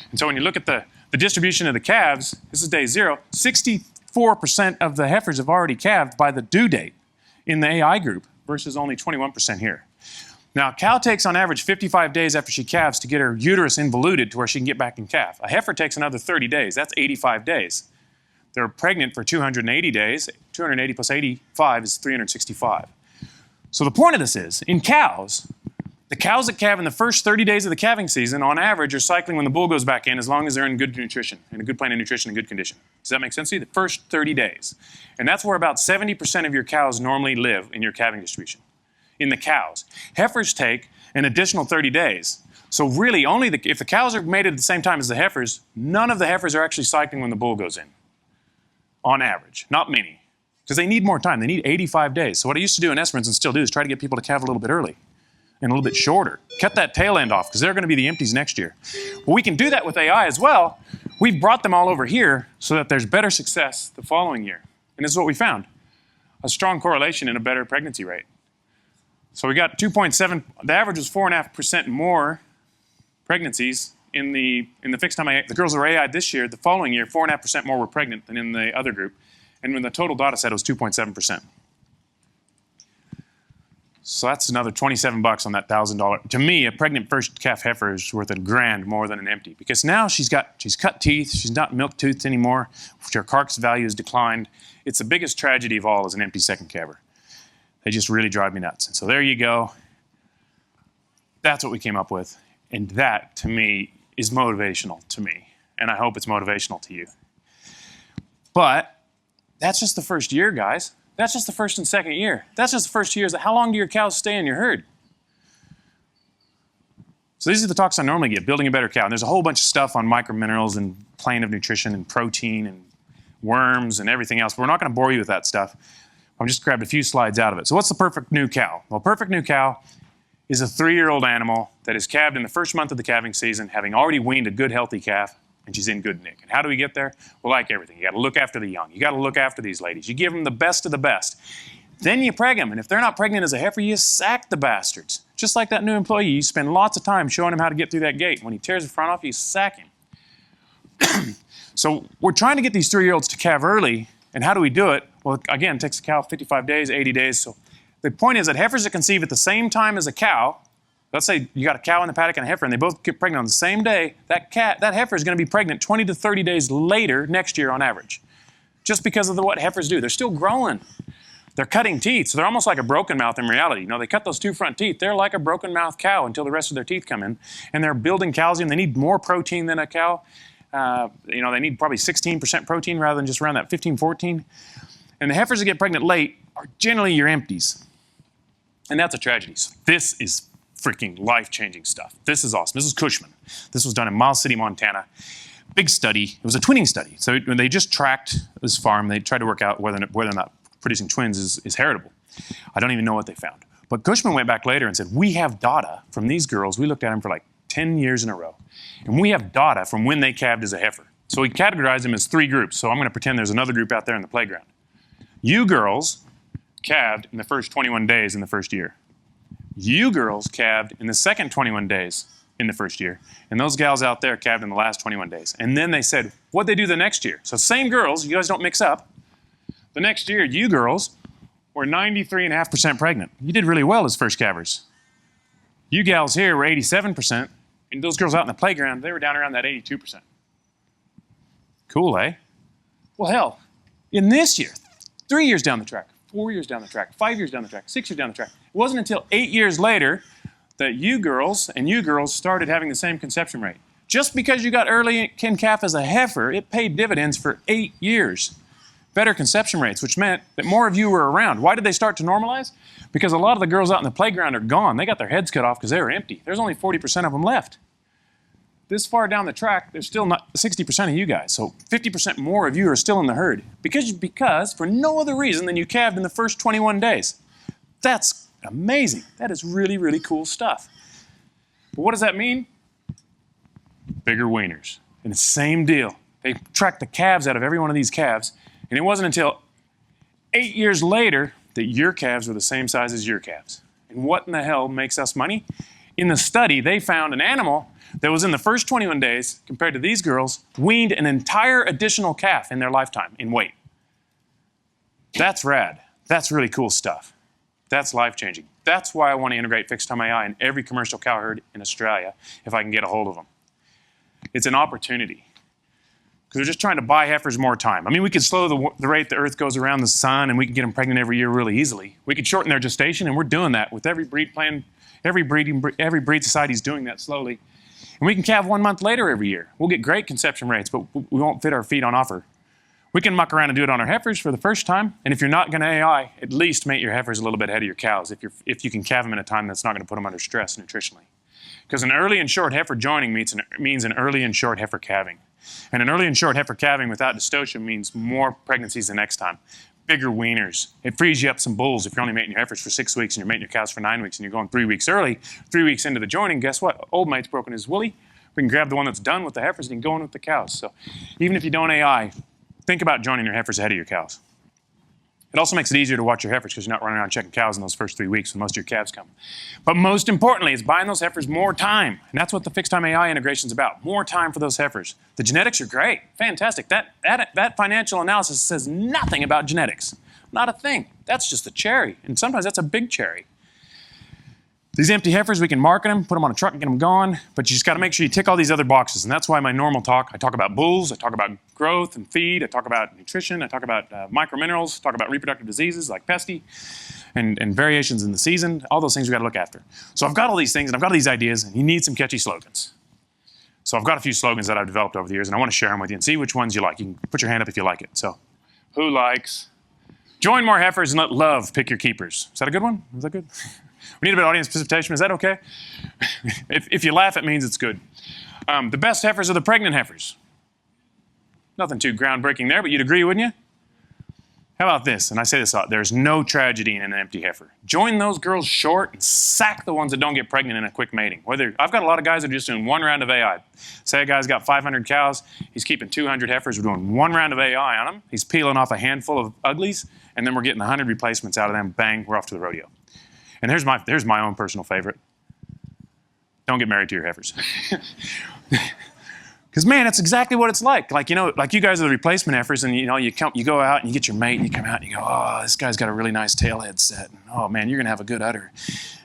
And so when you look at the distribution of the calves, this is day 0, 64% of the heifers have already calved by the due date in the AI group versus only 21% here. Now, a cow takes on average 55 days after she calves to get her uterus involuted to where she can get back in calf. A heifer takes another 30 days. That's 85 days. They're pregnant for 280 days. 280 plus 85 is 365. So the point of this is, in cows, the cows that calve in the first 30 days of the calving season, on average, are cycling when the bull goes back in as long as they're in good nutrition, in a good plan of nutrition and good condition. Does that make sense to you? The first 30 days. And that's where about 70% of your cows normally live in your calving distribution. In the cows. Heifers take an additional 30 days. So really, if the cows are mated at the same time as the heifers, none of the heifers are actually cycling when the bull goes in, on average. Not many, because they need more time. They need 85 days. So what I used to do in Esperance and still do is try to get people to calve a little bit early and a little bit shorter. Cut that tail end off, because they're going to be the empties next year. Well, we can do that with AI as well. We've brought them all over here so that there's better success the following year. And this is what we found, a strong correlation in a better pregnancy rate. So we got 2.7, the average was 4.5% more pregnancies in the fixed time AI. The girls that were AI'd this year, the following year, 4.5% more were pregnant than in the other group. And when the total data set was 2.7%. So that's another $27 on that $1,000. To me, a pregnant first calf heifer is worth $1,000 more than an empty, because now she's cut teeth, she's not milk toothed anymore, her carcass value has declined. It's the biggest tragedy of all is an empty second calver. They just really drive me nuts. And so there you go. That's what we came up with. And that, to me, is motivational to me. And I hope it's motivational to you. But that's just the first year, guys. That's just the first and second year. That's just the first 2 years. How long do your cows stay in your herd? So these are the talks I normally get, building a better cow. And there's a whole bunch of stuff on microminerals and plane of nutrition and protein and worms and everything else. But we're not going to bore you with that stuff. I've just grabbed a few slides out of it. So what's the perfect new cow? Well, perfect new cow is a 3-year-old animal that is calved in the first month of the calving season, having already weaned a good, healthy calf, and she's in good nick. And how do we get there? Well, like everything, you got to look after the young. You got to look after these ladies. You give them the best of the best. Then you preg them, and if they're not pregnant as a heifer, you sack the bastards. Just like that new employee, you spend lots of time showing him how to get through that gate. When he tears the front off, you sack him. So we're trying to get these 3-year-olds to calve early. And how do we do it? Well, again, it takes a cow 55 days, 80 days. So the point is that heifers that conceive at the same time as a cow, let's say you got a cow in the paddock and a heifer, and they both get pregnant on the same day, that heifer is going to be pregnant 20 to 30 days later next year on average, just because of what heifers do. They're still growing. They're cutting teeth, so they're almost like a broken mouth in reality. You know, they cut those 2 front teeth. They're like a broken mouth cow until the rest of their teeth come in, and they're building calcium. They need more protein than a cow. They need probably 16% protein rather than just around that 15, 14. And the heifers that get pregnant late are generally your empties. And that's a tragedy. So this is freaking life-changing stuff. This is awesome. This is Cushman. This was done in Miles City, Montana. Big study. It was a twinning study. So when they just tracked this farm, they tried to work out whether or not producing twins is heritable. I don't even know what they found. But Cushman went back later and said, we have data from these girls. We looked at them for like 10 years in a row. And we have data from when they calved as a heifer. So we categorized them as 3 groups. So I'm going to pretend there's another group out there in the playground. You girls calved in the first 21 days in the first year. You girls calved in the second 21 days in the first year. And those gals out there calved in the last 21 days. And then they said, what'd they do the next year? So same girls, you guys don't mix up. The next year, you girls were 93.5% pregnant. You did really well as first calvers. You gals here were 87%. And those girls out in the playground, they were down around that 82%. Cool, eh? Well, hell, in this year, 3 years down the track, 4 years down the track, 5 years down the track, 6 years down the track, it wasn't until 8 years later that you girls started having the same conception rate. Just because you got early kin calf as a heifer, it paid dividends for 8 years. Better conception rates, which meant that more of you were around. Why did they start to normalize? Because a lot of the girls out in the playground are gone. They got their heads cut off because they were empty. There's only 40% of them left. This far down the track, there's still not 60% of you guys. So 50% more of you are still in the herd because for no other reason than you calved in the first 21 days. That's amazing. That is really, really cool stuff. But what does that mean? Bigger wieners. And the same deal. They tracked the calves out of every one of these calves, and it wasn't until 8 years later that your calves were the same size as your calves. And what in the hell makes us money? In the study, they found an animal that was in the first 21 days, compared to these girls, weaned an entire additional calf in their lifetime in weight. That's rad. That's really cool stuff. That's life-changing. That's why I want to integrate fixed-time AI in every commercial cow herd in Australia if I can get a hold of them. It's an opportunity. Because they're just trying to buy heifers more time. I mean, we could slow the rate the Earth goes around the sun, and we could get them pregnant every year really easily. We could shorten their gestation, and we're doing that with every breed plan. Every breed society is doing that slowly. And we can calve 1 month later every year. We'll get great conception rates, but we won't fit our feet on offer. We can muck around and do it on our heifers for the first time. And if you're not going to AI, at least mate your heifers a little bit ahead of your cows if you can calve them in a time that's not going to put them under stress nutritionally. Because an early and short heifer joining means an early and short heifer calving. And an early and short heifer calving without dystocia means more pregnancies the next time. Bigger wieners. It frees you up some bulls if you're only mating your heifers for 6 weeks and you're mating your cows for 9 weeks and you're going 3 weeks early. 3 weeks into the joining, guess what? Old mate's broken his woolly. We can grab the one that's done with the heifers and go in with the cows. So even if you don't AI, think about joining your heifers ahead of your cows. It also makes it easier to watch your heifers because you're not running around checking cows in those first 3 weeks when most of your calves come. But most importantly, it's buying those heifers more time. And that's what the fixed time AI integration is about. More time for those heifers. The genetics are great. Fantastic. That financial analysis says nothing about genetics. Not a thing. That's just a cherry. And sometimes that's a big cherry. These empty heifers, we can market them, put them on a truck and get them gone, but you just got to make sure you tick all these other boxes. And that's why my normal talk, I talk about bulls, I talk about growth and feed, I talk about nutrition, I talk about microminerals, talk about reproductive diseases like pesty and variations in the season, all those things we got to look after. So I've got all these things and I've got all these ideas, and you need some catchy slogans. So I've got a few slogans that I've developed over the years, and I want to share them with you and see which ones you like. You can put your hand up if you like it. So, who likes? Join more heifers and let love pick your keepers. Is that a good one? Is that good? We need a bit of audience participation. Is that okay? If you laugh, it means it's good. The best heifers are the pregnant heifers. Nothing too groundbreaking there, but you'd agree, wouldn't you? How about this? And I say this a lot. There's no tragedy in an empty heifer. Join those girls short and sack the ones that don't get pregnant in a quick mating. I've got a lot of guys that are just doing 1 round of AI. Say a guy's got 500 cows. He's keeping 200 heifers. We're doing 1 round of AI on them. He's peeling off a handful of uglies, and then we're getting 100 replacements out of them. Bang, we're off to the rodeo. And here's my own personal favorite. Don't get married to your heifers. Because, man, that's exactly what it's like. Like you guys are the replacement heifers, and, you go out and you get your mate, and you come out and you go, oh, this guy's got a really nice tail head set. And, oh, man, you're going to have a good udder.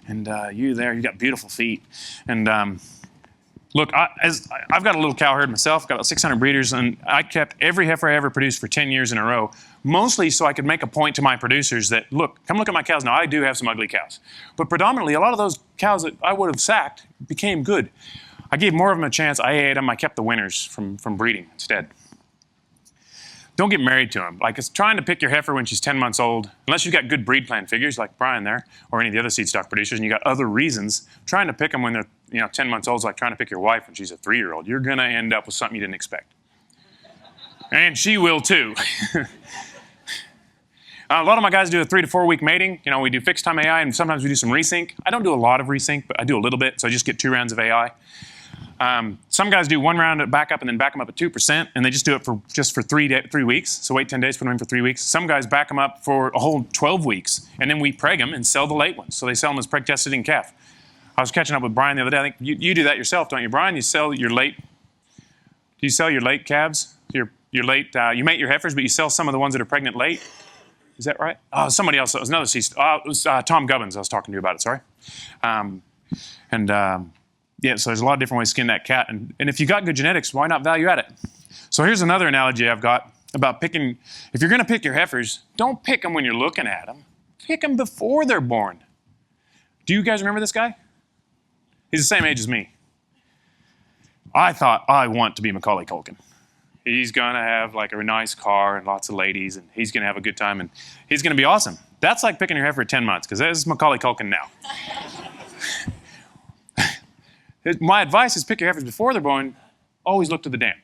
And you got beautiful feet. And look, I've got a little cow herd myself. I've got about 600 breeders, and I kept every heifer I ever produced for 10 years in a row, mostly so I could make a point to my producers that, look, come look at my cows. Now, I do have some ugly cows. But predominantly, a lot of those cows that I would have sacked became good. I gave more of them a chance. I ate them. I kept the winners from breeding instead. don't get married to them. Like, it's trying to pick your heifer when she's 10 months old, unless you've got good breed plan figures like Brian there, or any of the other seed stock producers, and you got other reasons, trying to pick them when they're 10 months old is like trying to pick your wife when she's a 3-year-old. You're going to end up with something you didn't expect. And she will too. A lot of my guys do a 3 to 4 week mating. We do fixed time AI, and sometimes we do some resync. I don't do a lot of resync, but I do a little bit, so I just get 2 rounds of AI. Some guys do 1 round at backup and then back them up at 2%, and they just do it for 3 weeks. So wait 10 days, put them in for 3 weeks. Some guys back them up for a whole 12 weeks, and then we preg them and sell the late ones. So they sell them as preg tested in calf. I was catching up with Brian the other day. I think you do that yourself, don't you, Brian? You sell your late. Do you sell your late calves? Your late. You mate your heifers, but you sell some of the ones that are pregnant late. Is that right? Oh, somebody else. It was another it was Tom Gubbins I was talking to you about it, sorry. Yeah, so there's a lot of different ways to skin that cat. And if you got good genetics, why not value add it? So here's another analogy I've got about picking. If you're going to pick your heifers, don't pick them when you're looking at them. Pick them before they're born. Do you guys remember this guy? He's the same age as me. I thought, I want to be Macaulay Culkin. He's going to have like a nice car and lots of ladies, and he's going to have a good time, and he's going to be awesome. That's like picking your heifer at 10 months, because that is Macaulay Culkin now. My advice is pick your heifers before they're born. Always look to the dam.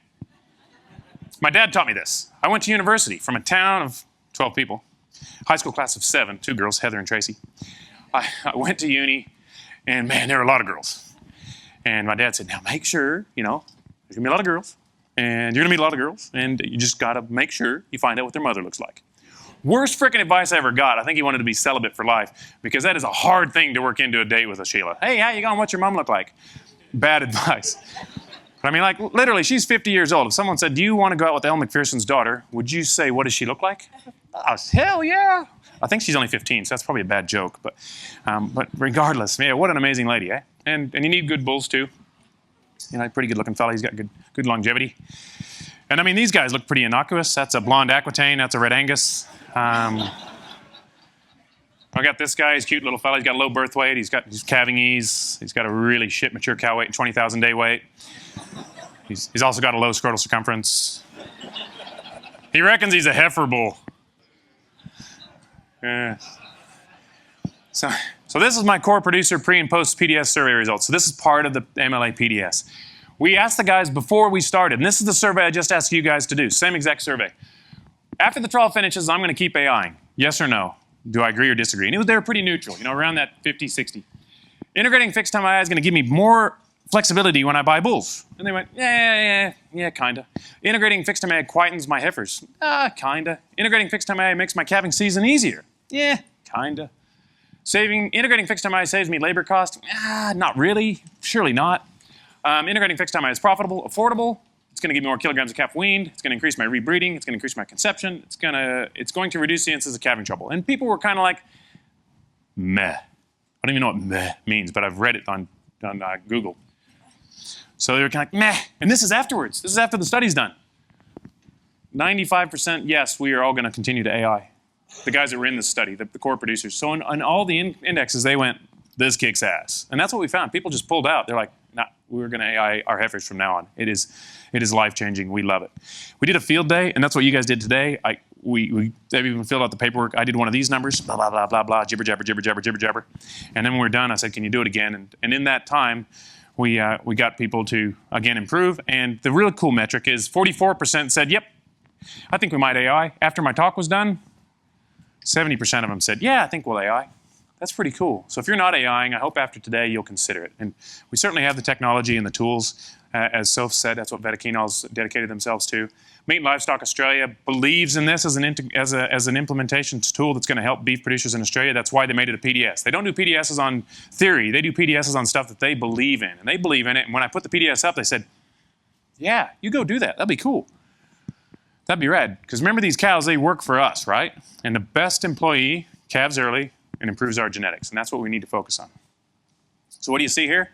My dad taught me this. I went to university from a town of 12 people, high school class of 7, 2 girls, Heather and Tracy. I went to uni, and man, there were a lot of girls. And my dad said, now make sure, there's going to be a lot of girls. And you're going to meet a lot of girls, and you just got to make sure you find out what their mother looks like. Worst freaking advice I ever got. I think he wanted to be celibate for life, because that is a hard thing to work into a date with a Sheila. Hey, how you going? What's your mom look like? Bad advice. But I mean, like, literally, she's 50 years old. If someone said, do you want to go out with Elle Macpherson's daughter, would you say, what does she look like? Oh, hell yeah. I think she's only 15, so that's probably a bad joke. But regardless, yeah, what an amazing lady, eh? And you need good bulls, too. Pretty good-looking fella. He's got good longevity. And, I mean, these guys look pretty innocuous. That's a blonde Aquitaine. That's a Red Angus. I got this guy. He's a cute little fella. He's got a low birth weight. He's calving ease. He's got a really shit mature cow weight and 20,000 day weight. He's also got a low scrotal circumference. He reckons he's a heifer bull. So this is my core producer pre and post PDS survey results. So this is part of the MLA PDS. We asked the guys before we started, and this is the survey I just asked you guys to do, same exact survey. After the trial finishes, I'm going to keep AIing. Yes or no? Do I agree or disagree? And they were pretty neutral, around that 50, 60. Integrating fixed time AI is going to give me more flexibility when I buy bulls. And they went, yeah, kind of. Integrating fixed time AI quietens my heifers. Kind of. Integrating fixed time AI makes my calving season easier. Yeah, kind of. Integrating fixed time AI saves me labor cost. Not really. Surely not. Integrating fixed time AI is profitable, affordable. It's going to give me more kilograms of calf weaned. It's going to increase my rebreeding. It's going to increase my conception. It's going to reduce the incidence of calving trouble. And people were kind of like, meh. I don't even know what meh means, but I've read it on Google. So they were kind of like, meh. And this is afterwards. This is after the study's done. 95% yes, we are all going to continue to AI. The guys that were in this study, the core producers. So on all the indexes, they went, this kicks ass. And that's what we found. People just pulled out. They're like, nah, we're going to AI our heifers from now on. It is life-changing. We love it. We did a field day, and that's what you guys did today. We even filled out the paperwork. I did one of these numbers, blah, blah, blah, blah, blah, jibber, jabber, jibber, jabber, jibber, jabber. And then when we were done, I said, can you do it again? And in that time, we got people to, again, improve. And the really cool metric is 44% said, yep, I think we might AI. After my talk was done, 70% of them said, yeah, I think we'll AI. That's pretty cool. So if you're not AIing, I hope after today you'll consider it. And we certainly have the technology and the tools. As Soph said, that's what Vetiquinol's dedicated themselves to. Meat and Livestock Australia believes in this as an implementation tool that's going to help beef producers in Australia. That's why they made it a PDS. They don't do PDSs on theory. They do PDSs on stuff that they believe in. And they believe in it. And when I put the PDS up, they said, yeah, you go do that. That'd be cool. That'd be rad. Because remember, these cows, they work for us, right? And the best employee calves early and improves our genetics. And that's what we need to focus on. So what do you see here?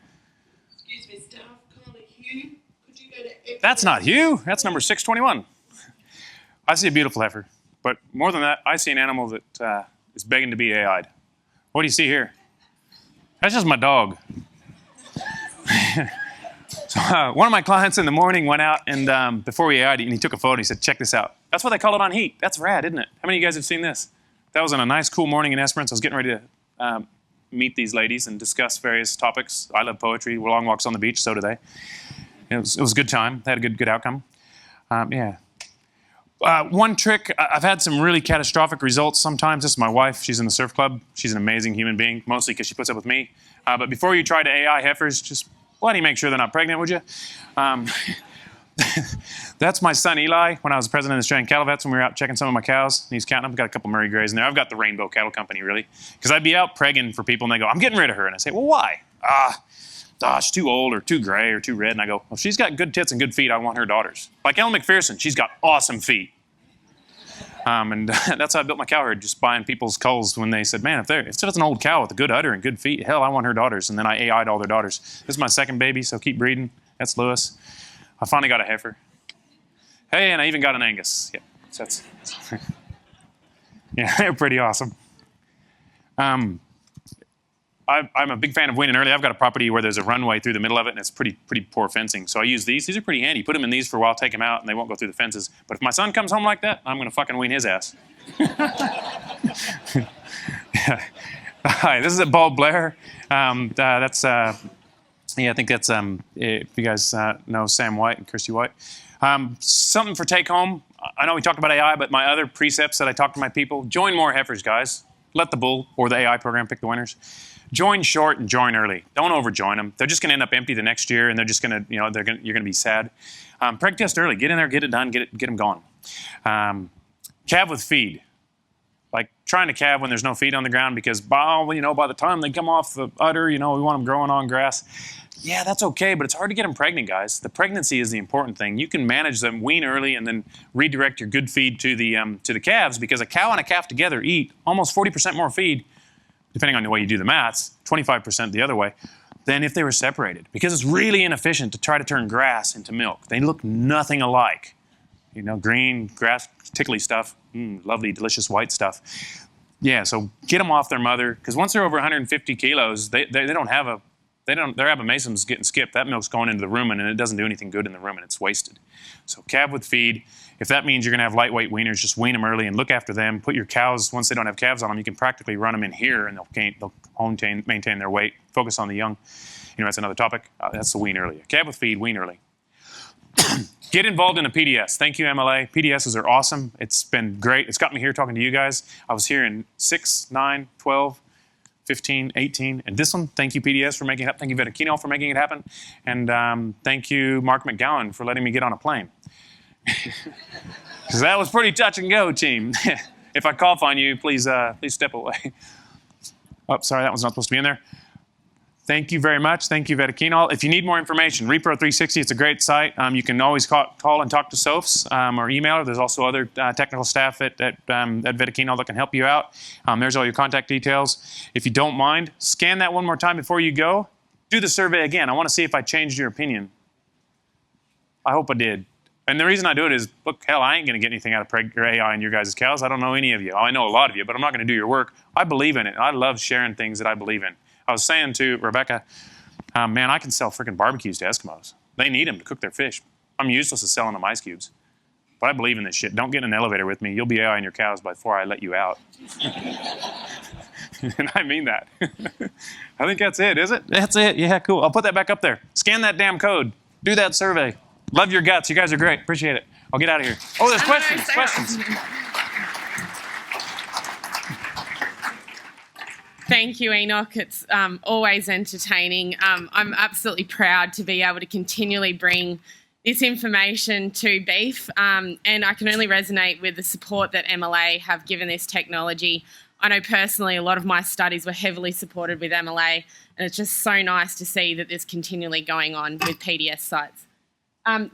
Excuse me, staff, Carly Hugh. Could you go to... That's not Hugh. That's number 621. I see a beautiful heifer. But more than that, I see an animal that is begging to be AI'd. What do you see here? That's just my dog. So one of my clients in the morning went out and before we AI'd, and he took a photo. He said, check this out. That's what they call it on Heat. That's rad, isn't it? How many of you guys have seen this? That was on a nice, cool morning in Esperance. I was getting ready to meet these ladies and discuss various topics. I love poetry. Long walks on the beach, so do they. It was a good time. They had a good outcome. Yeah. One trick, I've had some really catastrophic results sometimes. This is my wife. She's in the surf club. She's an amazing human being, mostly because she puts up with me. But before you try to AI heifers, just why do you make sure they're not pregnant, would you? That's my son Eli. When I was president of the Australian Cattle Vets, when we were out checking some of my cows, and he's counting them. I've got a couple Murray Greys in there. I've got the Rainbow Cattle Company, really. Because I'd be out pregging for people, and they go, I'm getting rid of her. And I say, well, why? She's too old or too gray or too red. And I go, well, she's got good tits and good feet. I want her daughters. Like Ellen McPherson, she's got awesome feet. And that's how I built my cow herd, just buying people's culls when they said, man, if it's an old cow with a good udder and good feet, hell, I want her daughters. And then I AI'd all their daughters. This is my second baby, so keep breeding. That's Lewis. I finally got a heifer. Hey, and I even got an Angus. Yeah, so that's yeah, they're pretty awesome. I'm a big fan of weaning early. I've got a property where there's a runway through the middle of it, and it's pretty poor fencing. So I use these. These are pretty handy. Put them in these for a while, take them out, and they won't go through the fences. But if my son comes home like that, I'm going to fucking wean his ass. Yeah. Hi, this is at Bald Blair. That's I think that's if you guys know Sam White and Kirsty White. Something for take home. I know we talked about AI, but my other precepts that I talk to my people: join more heifers, guys. Let the bull or the AI program pick the winners. Join short and join early. Don't overjoin them. They're just going to end up empty the next year, and they're just going to, you're going to be sad. Preg test early. Get in there, get it done, get them going. Calve with feed. Like trying to calve when there's no feed on the ground because, by the time they come off the udder, we want them growing on grass. Yeah, that's okay, but it's hard to get them pregnant, guys. The pregnancy is the important thing. You can manage them, wean early, and then redirect your good feed to the calves because a cow and a calf together eat almost 40% more feed, depending on the way you do the maths, 25% the other way, than if they were separated. Because it's really inefficient to try to turn grass into milk. They look nothing alike. Green, grass, tickly stuff, lovely, delicious white stuff. Yeah, so get them off their mother, because once they're over 150 kilos, they don't have a their abomasum's getting skipped. That milk's going into the rumen, and it doesn't do anything good in the rumen. It's wasted. So calve with feed. If that means you're going to have lightweight weaners, just wean them early and look after them. Put your cows, once they don't have calves on them, you can practically run them in here, and they'll maintain their weight. Focus on the young. That's another topic. That's the wean early. Calve with feed, wean early. Get involved in a PDS. Thank you, MLA. PDSs are awesome. It's been great. It's got me here talking to you guys. I was here in 6, 9, 12, 15, 18, and this one, thank you PDS for making it happen. Thank you Vetaquinol for making it happen. And thank you Mark McGowan for letting me get on a plane. Because that was pretty touch and go, team. If I cough on you, please step away. Oh, sorry, that was not supposed to be in there. Thank you very much. Thank you, Vetaquinol. If you need more information, Repro360, it's a great site. You can always call and talk to Sophs or email her. There's also other technical staff at Vetaquinol that can help you out. There's all your contact details. If you don't mind, scan that one more time before you go. Do the survey again. I want to see if I changed your opinion. I hope I did. And the reason I do it is, look, hell, I ain't going to get anything out of Preg or AI in your guys' cows. I don't know any of you. I know a lot of you, but I'm not going to do your work. I believe in it. I love sharing things that I believe in. I was saying to Rebecca, man, I can sell freaking barbecues to Eskimos. They need them to cook their fish. I'm useless at selling them ice cubes. But I believe in this shit. Don't get in an elevator with me. You'll be AI in your cows before I let you out. And I mean that. I think that's it, is it? That's it. Yeah, cool. I'll put that back up there. Scan that damn code. Do that survey. Love your guts. You guys are great. Appreciate it. I'll get out of here. Oh, there's questions. Questions. Thank you, Enoch. It's always entertaining. I'm absolutely proud to be able to continually bring this information to beef, and I can only resonate with the support that MLA have given this technology. I know personally a lot of my studies were heavily supported with MLA, and it's just so nice to see that this continually going on with PDS sites.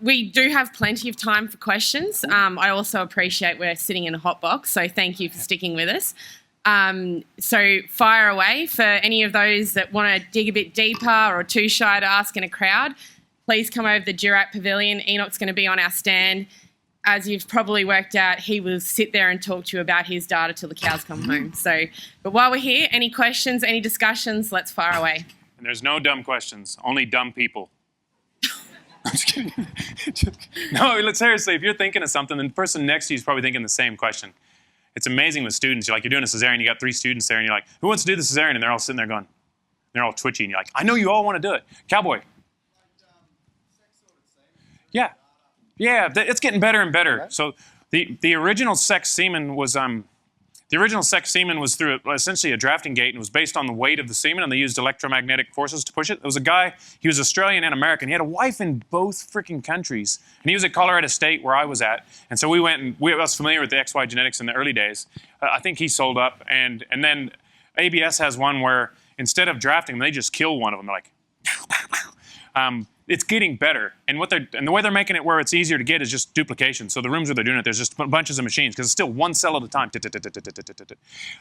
We do have plenty of time for questions. I also appreciate we're sitting in a hot box, so thank you for sticking with us. So fire away for any of those that want to dig a bit deeper or are too shy to ask in a crowd. Please come over to the Durack Pavilion. Enoch's going to be on our stand. As you've probably worked out, he will sit there and talk to you about his data till the cows come home. But while we're here, any questions, any discussions, let's fire away. And there's no dumb questions, only dumb people. I'm just kidding. No, seriously, if you're thinking of something, then the person next to you is probably thinking the same question. It's amazing with students. You're doing a cesarean, you got 3 students there, and you're like, who wants to do the cesarean? And they're all sitting there going, they're all twitchy, and you're like, I know you all want to do it. Cowboy. Yeah. Yeah, it's getting better and better. Okay. So the original sex semen was through essentially a drafting gate and was based on the weight of the semen, and they used electromagnetic forces to push it. There was a guy, he was Australian and American. He had a wife in both freaking countries, and he was at Colorado State where I was at. And so we went, and I was familiar with the XY genetics in the early days. I think he sold up, and then ABS has one where instead of drafting, they just kill one of them. They're like, it's getting better, and the way they're making it where it's easier to get is just duplication. So the rooms where they're doing it, there's just bunches of machines because it's still one cell at a time.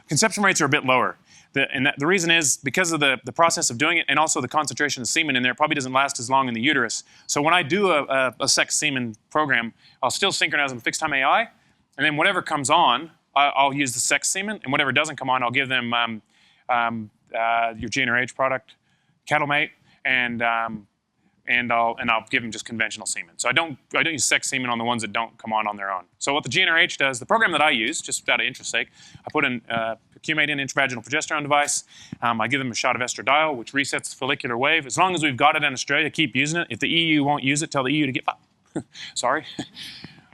Conception rates are a bit lower, the reason is because of the process of doing it, and also the concentration of semen in there probably doesn't last as long in the uterus. So when I do a sex semen program, I'll still synchronize them fixed time AI, and then whatever comes on, I'll use the sex semen, and whatever doesn't come on, I'll give them your GnRH product, CattleMate, and I'll give them just conventional semen. So I don't use sex semen on the ones that don't come on their own. So what the GnRH does, the program that I use, just out of interest sake, I put in Cumate in intravaginal progesterone device. I give them a shot of estradiol, which resets the follicular wave. As long as we've got it in Australia, keep using it. If the EU won't use it, tell the EU to get. Sorry.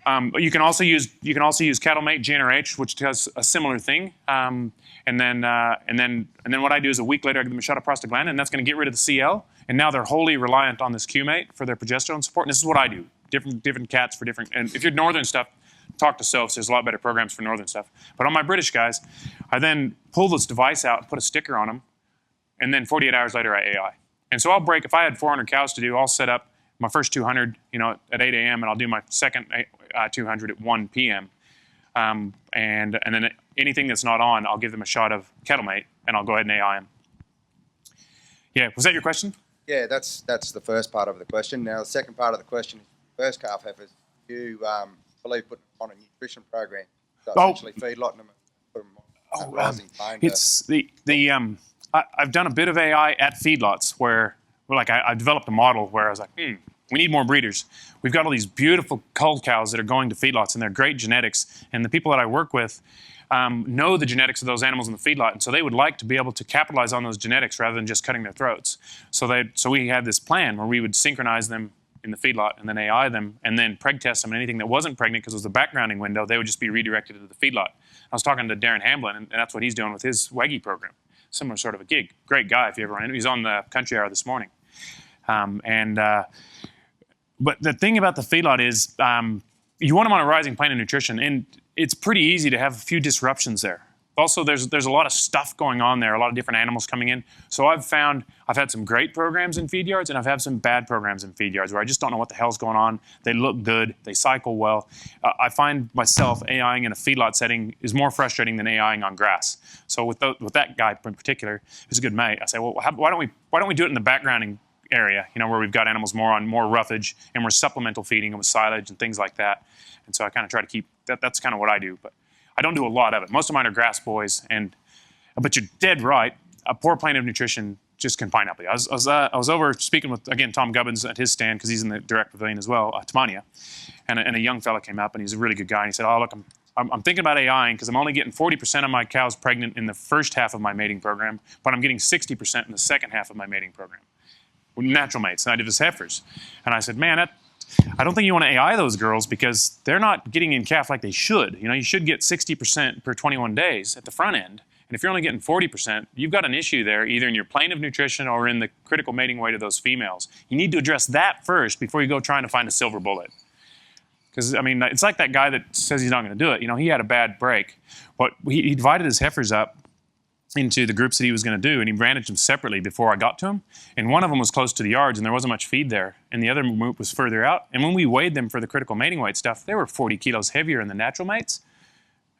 You can also use CattleMate GnRH, which does a similar thing. And then what I do is a week later I give them a shot of prostaglandin, and that's going to get rid of the CL. And now they're wholly reliant on this Cumate for their progesterone support. And this is what I do. Different cats for different. And if you're northern stuff, talk to Sophs. There's a lot better programs for northern stuff. But on my British guys, I then pull this device out, put a sticker on them, and then 48 hours later I AI. And so I'll break. If I had 400 cows to do, I'll set up my first 200, at 8 a.m. and I'll do my second 200 at 1 p.m. And then anything that's not on, I'll give them a shot of CattleMate, and I'll go ahead and AI them. Yeah, was that your question? Yeah, that's the first part of the question. Now, the second part of the question is, first calf heifers, you believe put them on a nutrition program, so essentially feedlotting them, put them on rising pain. It's I've done a bit of AI at feedlots where I developed a model where I was like, we need more breeders. We've got all these beautiful cull cows that are going to feedlots, and they're great genetics. And the people that I work with know the genetics of those animals in the feedlot, and so they would like to be able to capitalize on those genetics rather than just cutting their throats. So we had this plan where we would synchronize them in the feedlot and then AI them and then preg test them, and anything that wasn't pregnant because it was a backgrounding window, they would just be redirected to the feedlot. I was talking to Darren Hamblin, and that's what he's doing with his Waggy program. Similar sort of a gig. Great guy if you ever run into him. He's on the Country Hour this morning. But the thing about the feedlot is you want them on a rising plane of nutrition, and it's pretty easy to have a few disruptions there. Also, there's a lot of stuff going on there, a lot of different animals coming in. So I've had some great programs in feed yards, and I've had some bad programs in feed yards where I just don't know what the hell's going on. They look good, they cycle well. I find myself AIing in a feedlot setting is more frustrating than AIing on grass. So with that guy in particular, who's a good mate, I say, well, why don't we do it in the backgrounding area, where we've got animals more roughage, and we're supplemental feeding them with silage and things like that. And so I kind of try to keep that's kind of what I do, but I don't do a lot of it. Most of mine are grass boys, but you're dead right. A poor plane of nutrition just can pineapple you. I was over speaking with, again, Tom Gubbins at his stand because he's in the direct pavilion as well, Tamania, and a young fella came up, and he's a really good guy, and he said, oh, look, I'm thinking about AIing because I'm only getting 40% of my cows pregnant in the first half of my mating program, but I'm getting 60% in the second half of my mating program. Natural mates, and I did this heifers. And I said, man, I don't think you want to AI those girls because they're not getting in calf like they should. You should get 60% per 21 days at the front end. And if you're only getting 40%, you've got an issue there, either in your plane of nutrition or in the critical mating weight of those females. You need to address that first before you go trying to find a silver bullet. Because, it's like that guy that says he's not going to do it. He had a bad break. But he divided his heifers up into the groups that he was going to do, and he managed them separately before I got to him. And one of them was close to the yards, and there wasn't much feed there. And the other group was further out. And when we weighed them for the critical mating weight stuff, they were 40 kilos heavier than the natural mates.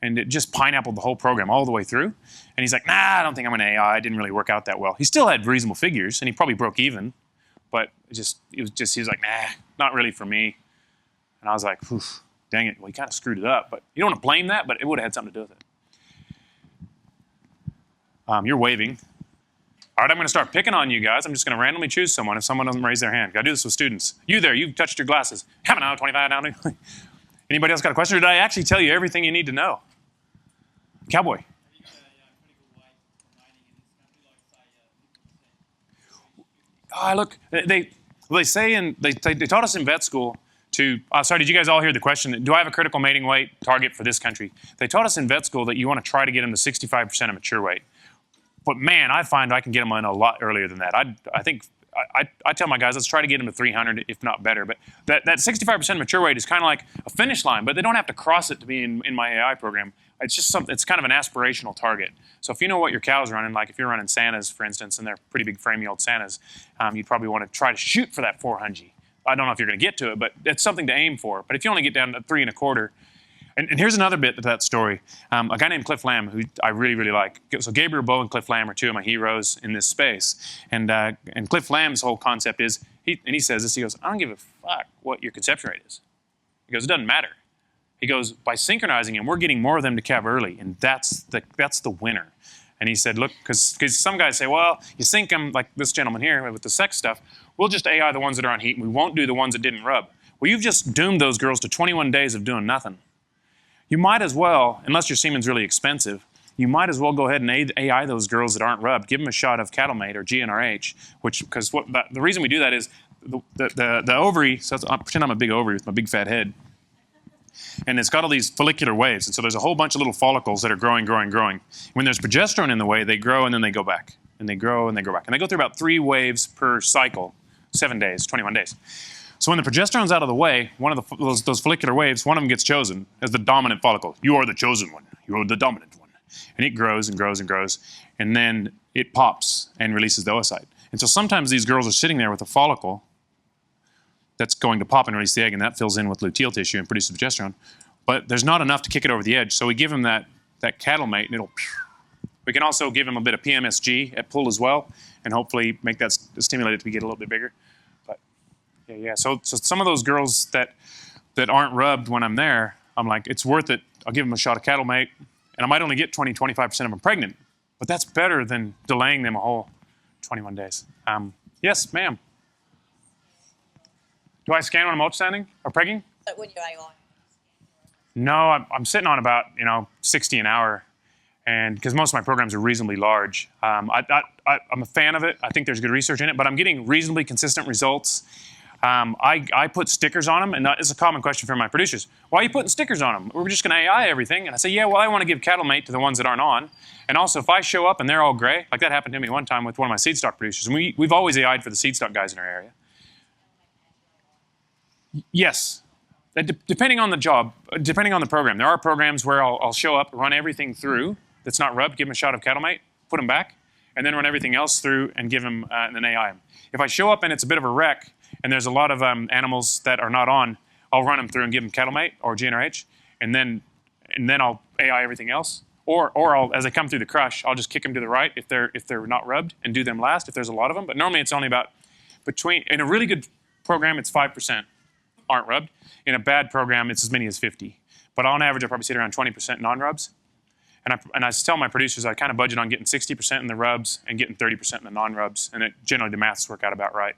And it just pineappled the whole program all the way through. And he's like, nah, I don't think I'm going to AI. It didn't really work out that well. He still had reasonable figures, and he probably broke even. But he was like, nah, not really for me. And I was like, dang it. Well, he kind of screwed it up. But you don't want to blame that, but it would have had something to do with it. You're waving. All right, I'm going to start picking on you guys. I'm just going to randomly choose someone if someone doesn't raise their hand. I do this with students. You there, you've touched your glasses. Have an hour, 25 now. Anybody else got a question, or did I actually tell you everything you need to know? Cowboy. Look, they say they taught us in vet school to, sorry, did you guys all hear the question? Do I have a critical mating weight target for this country? They taught us in vet school that you want to try to get them to 65% of mature weight. But man, I find I can get them in a lot earlier than that. I think, I tell my guys, let's try to get them to 300, if not better. But that 65% mature weight is kind of like a finish line, but they don't have to cross it to be in my AI program. It's just something, it's kind of an aspirational target. So if you know what your cow's running, like if you're running Santas, for instance, and they're pretty big framey old Santas, you'd probably want to try to shoot for that 400. I don't know if you're going to get to it, but it's something to aim for. But if you only get down to 3 1/4, and here's another bit to that story. A guy named Cliff Lamb, who I really, really like. So Gabriel Bow and Cliff Lamb are two of my heroes in this space. And Cliff Lamb's whole concept is, he says this, he goes, I don't give a fuck what your conception rate is. He goes, it doesn't matter. He goes, by synchronizing them, we're getting more of them to calve early, and that's the winner. And he said, look, because some guys say, well, you sync them, like this gentleman here with the sex stuff, we'll just AI the ones that are on heat, and we won't do the ones that didn't rub. Well, you've just doomed those girls to 21 days of doing nothing. You might as well, unless your semen's really expensive, you might as well go ahead and AI those girls that aren't rubbed. Give them a shot of CattleMate or GnRH, because the reason we do that is the ovary, so I pretend I'm a big ovary with my big fat head, and it's got all these follicular waves, and so there's a whole bunch of little follicles that are growing. When there's progesterone in the way, they grow and then they go back, and they grow and they go back. And they go through about 3 waves per cycle, 7 days, 21 days. So when the progesterone's out of the way, one of those follicular waves, one of them gets chosen as the dominant follicle. You are the chosen one. You are the dominant one. And it grows and grows and grows, and then it pops and releases the oocyte. And so sometimes these girls are sitting there with a follicle that's going to pop and release the egg, and that fills in with luteal tissue and produces progesterone. But there's not enough to kick it over the edge, so we give them that CattleMate, and it'll. We can also give them a bit of PMSG at pull as well, and hopefully make that stimulate it to get a little bit bigger. But yeah. So some of those girls that aren't rubbed when I'm there, I'm like, it's worth it. I'll give them a shot of CattleMate, and I might only get 20-25% of them pregnant, but that's better than delaying them a whole 21 days. Yes, ma'am. Do I scan when I'm ultrasounding or pregging? So when you're AI? No, I'm sitting on about 60 an hour, and because most of my programs are reasonably large, I'm a fan of it. I think there's good research in it, but I'm getting reasonably consistent results. I put stickers on them, and it's a common question from my producers. Why are you putting stickers on them? We're just going to AI everything. And I say, yeah, well, I want to give CattleMate to the ones that aren't on. And also, if I show up and they're all gray, like that happened to me one time with one of my seed stock producers, and we've always AI'd for the seed stock guys in our area. Yes. Depending on the job, depending on the program. There are programs where I'll show up, run everything through that's not rubbed, give them a shot of CattleMate, put them back, and then run everything else through and give them an AI them. If I show up and it's a bit of a wreck, and there's a lot of animals that are not on, I'll run them through and give them CattleMate or GnRH, and then I'll AI everything else. Or I'll, as I come through the crush, I'll just kick them to the right if they're not rubbed and do them last if there's a lot of them. But normally it's only about in a really good program, it's 5% aren't rubbed. In a bad program, it's as many as 50. But on average, I probably sit around 20% non-rubs. And I tell my producers I kind of budget on getting 60% in the rubs and getting 30% in the non-rubs, and generally the maths work out about right.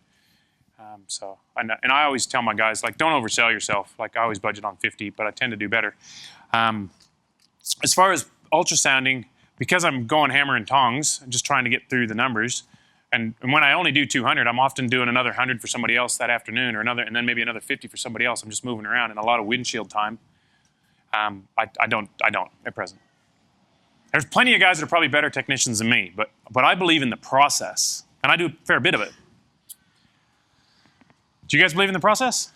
And I always tell my guys, like, don't oversell yourself. Like, I always budget on 50, but I tend to do better. As far as ultrasounding, because I'm going hammer and tongs, just trying to get through the numbers, and when I only do 200, I'm often doing another 100 for somebody else that afternoon, and then maybe another 50 for somebody else. I'm just moving around, and a lot of windshield time. I don't at present. There's plenty of guys that are probably better technicians than me, but I believe in the process, and I do a fair bit of it. Do you guys believe in the process?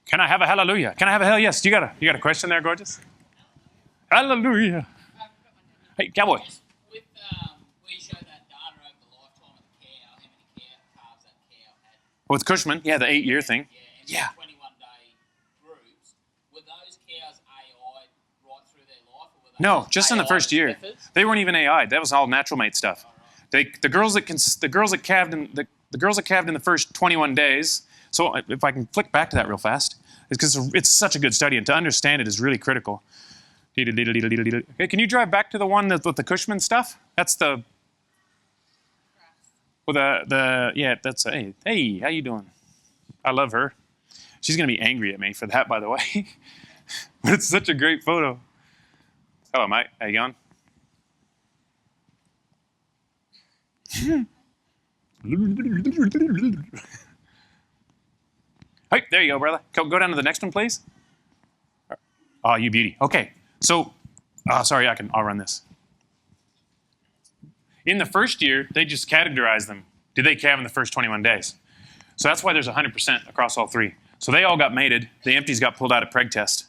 Can I have a hallelujah? Can I have a hell yes? You got a question there, gorgeous? Hallelujah. Hey, cowboy. With where you show that data over the lifetime of the cow, how many calves that cow had? With Cushman, yeah, the 8-year thing. Yeah. 21-day groups. Were those cows AI right through their life? Or were they No, just in the AI first year. sniffers? They weren't even AI. That was all natural mate stuff. The girls that calved in the first 21 days. So if I can flick back to that real fast, it's because it's such a good study, and to understand it is really critical. Okay, can you drive back to the one with the Cushman stuff? That's the Well, yeah, that's hey, how you doing? I love her. She's gonna be angry at me for that, by the way. But it's such a great photo. Hello, mate. How you going? Hey, there you go, brother. Go down to the next one, please. Oh, you beauty. Okay, so, sorry, I'll run this. In the first year, they just categorized them. Did they calve in the first 21 days? So that's why there's 100% across all three. So they all got mated. The empties got pulled out at preg test.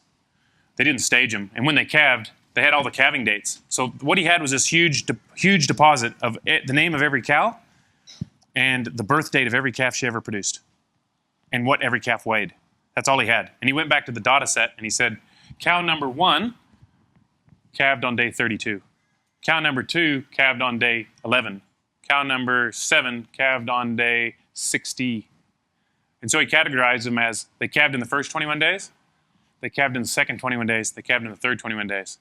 They didn't stage them. And when they calved, they had all the calving dates. So what he had was this huge deposit of the name of every cow and the birth date of every calf she ever produced and what every calf weighed. That's all he had. And he went back to the data set and he said, cow number 1 calved on day 32. Cow number 2 calved on day 11. Cow number 7 calved on day 60. And so he categorized them as they calved in the first 21 days, they calved in the second 21 days, they calved in the third 21 days.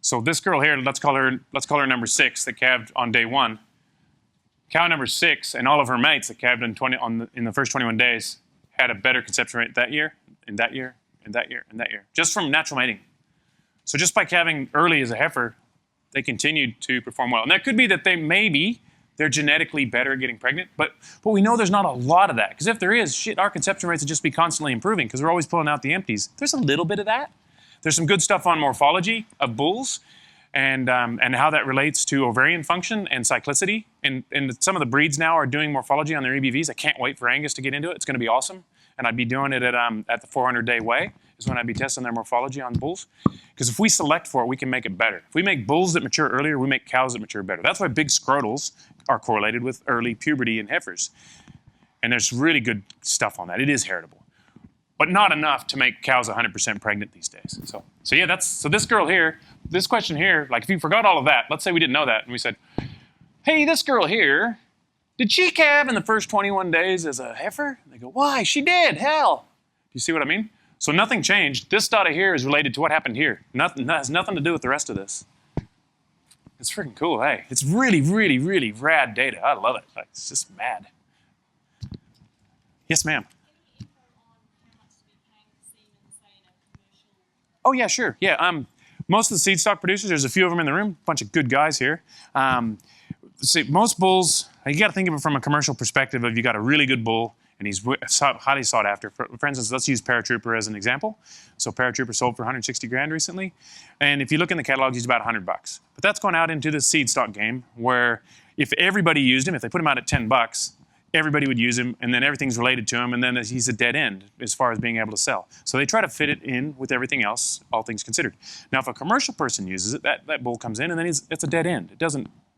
So this girl here, let's call her number 6 that calved on day 1. Cow number 6 and all of her mates that calved in the first 21 days had a better conception rate that year, and that year, and that year, and that year, just from natural mating. So just by calving early as a heifer, they continued to perform well. And that could be that they're genetically better at getting pregnant, but we know there's not a lot of that. Because if there is, our conception rates would just be constantly improving because we're always pulling out the empties. There's a little bit of that. There's some good stuff on morphology of bulls and how that relates to ovarian function and cyclicity. And some of the breeds now are doing morphology on their EBVs. I can't wait for Angus to get into it. It's going to be awesome. And I'd be doing it at the 400-day weigh is when I'd be testing their morphology on bulls. Because if we select for it, we can make it better. If we make bulls that mature earlier, we make cows that mature better. That's why big scrotals are correlated with early puberty in heifers. And there's really good stuff on that. It is heritable. But not enough to make cows 100% pregnant these days. So yeah, so this girl here, this question here, like if you forgot all of that, let's say we didn't know that, and we said, hey, this girl here, did she calve in the first 21 days as a heifer? And they go, why? She did, hell. Do you see what I mean? So nothing changed. This data here is related to what happened here. Nothing has nothing to do with the rest of this. It's freaking cool, hey. It's really, really, really rad data. I love it. Like, it's just mad. Yes, ma'am. Oh, yeah, sure. Yeah, most of the seed stock producers, there's a few of them in the room, a bunch of good guys here. See, most bulls, you got to think of it from a commercial perspective of you got a really good bull, and he's highly sought after. For instance, let's use Paratrooper as an example. So Paratrooper sold for 160 grand recently. And if you look in the catalog, he's about $100. But that's going out into the seed stock game where if everybody used him, if they put him out at $10, everybody would use him, and then everything's related to him, and then he's a dead end as far as being able to sell. So they try to fit it in with everything else, all things considered. Now, if a commercial person uses it, that bull comes in, and then it's a dead end.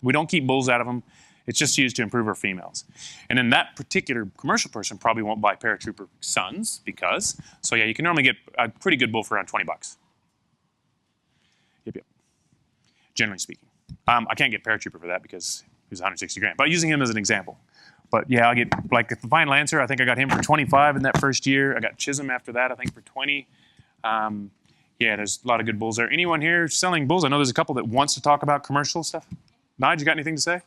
We don't keep bulls out of them. It's just used to improve our females. And then that particular commercial person probably won't buy Paratrooper sons because, so yeah, you can normally get a pretty good bull for around $20. Yep. Generally speaking. I can't get Paratrooper for that because he was 160 grand, but using him as an example. But yeah, I'll get, like the Fine Lancer, I think I got him for 25 in that first year. I got Chisholm after that, I think for 20. Yeah, there's a lot of good bulls there. Anyone here selling bulls? I know there's a couple that wants to talk about commercial stuff. Nigel, you got anything to say?